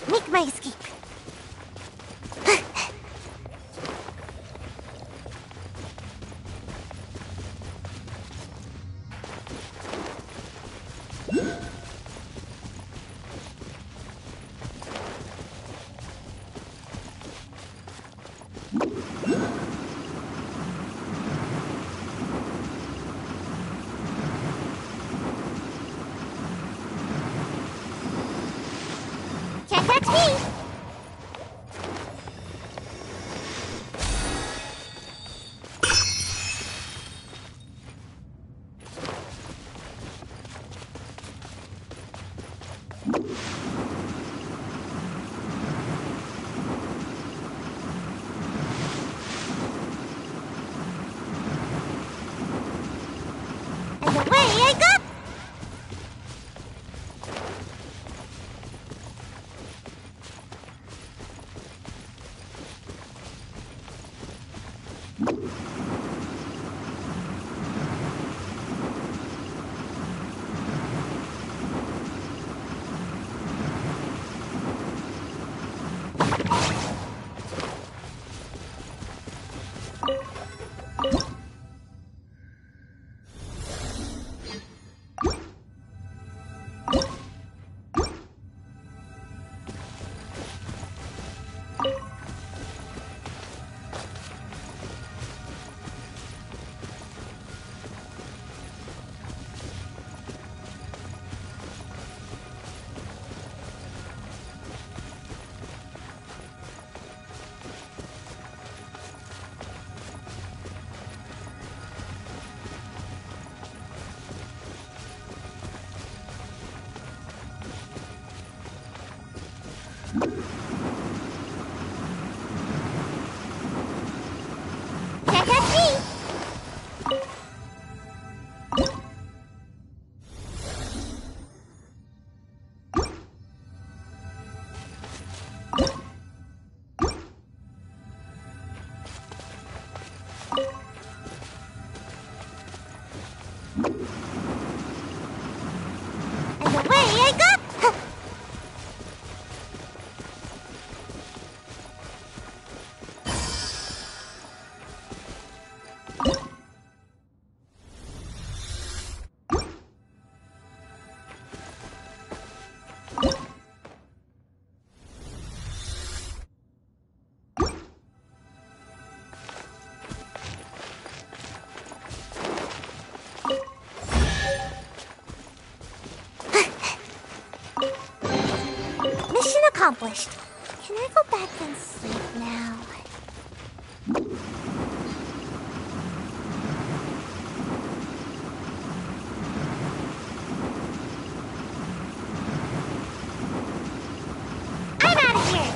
Make my escape. Can't catch me! I go! Mission accomplished. Can I go back and sleep now? I'm out of here!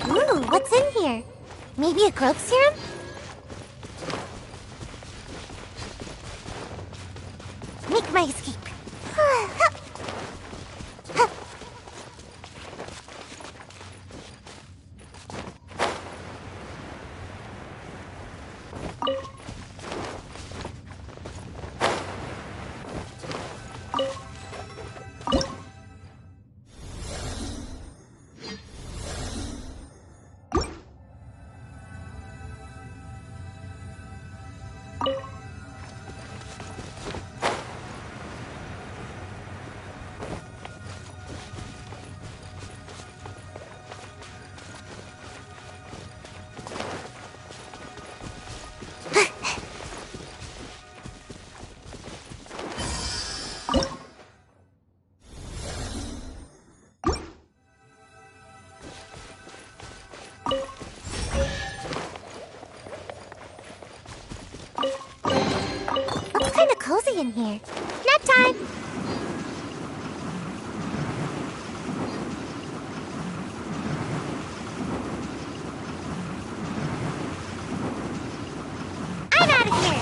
Ooh, what's in here? Maybe a growth serum? Make my escape. Looks kind of cozy in here. Nap time! I'm out of here!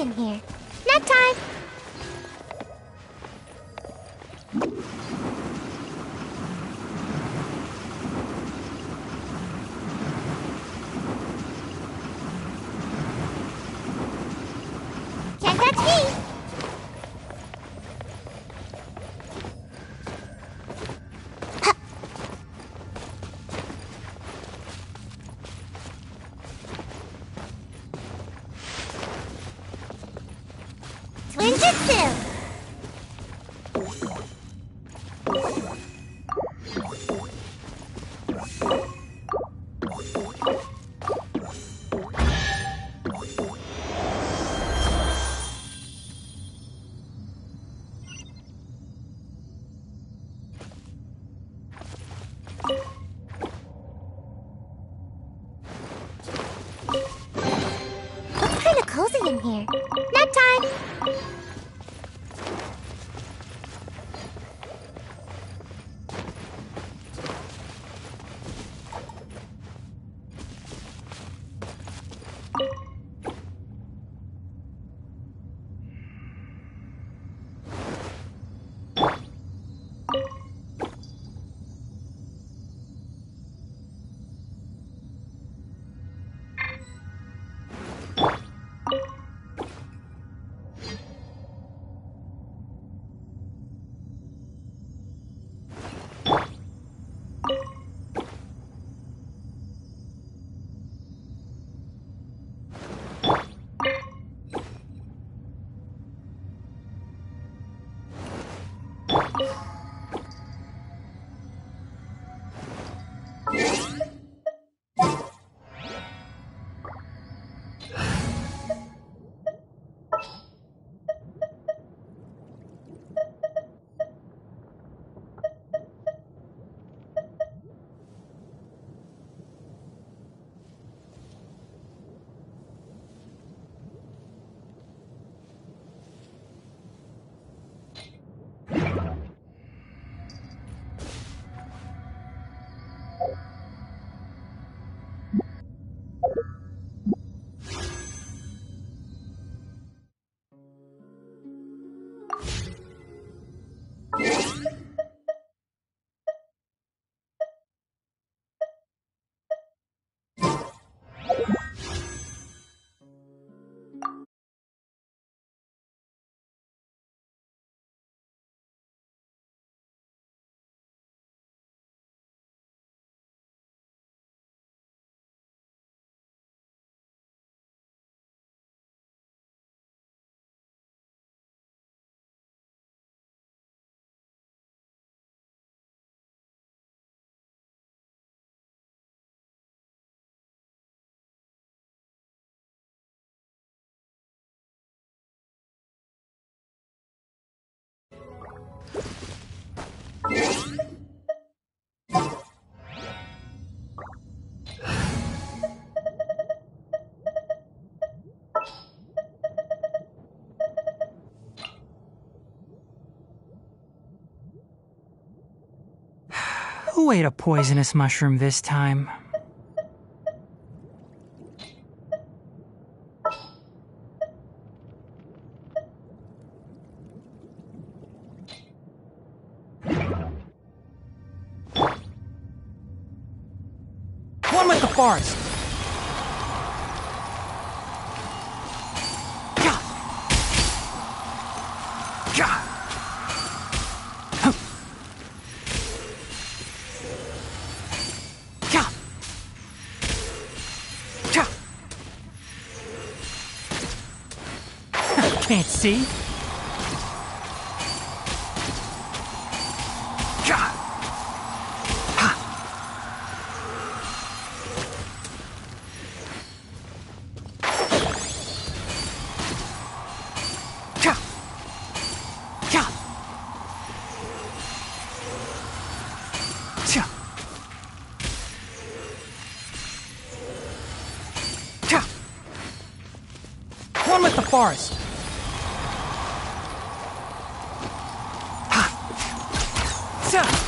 in here. Nap time! Can't touch me! Twinjitsu! Looks kinda cozy in here. Nap time! Who ate a poisonous mushroom this time? One with the forest! Can't see. One with the forest. Ha!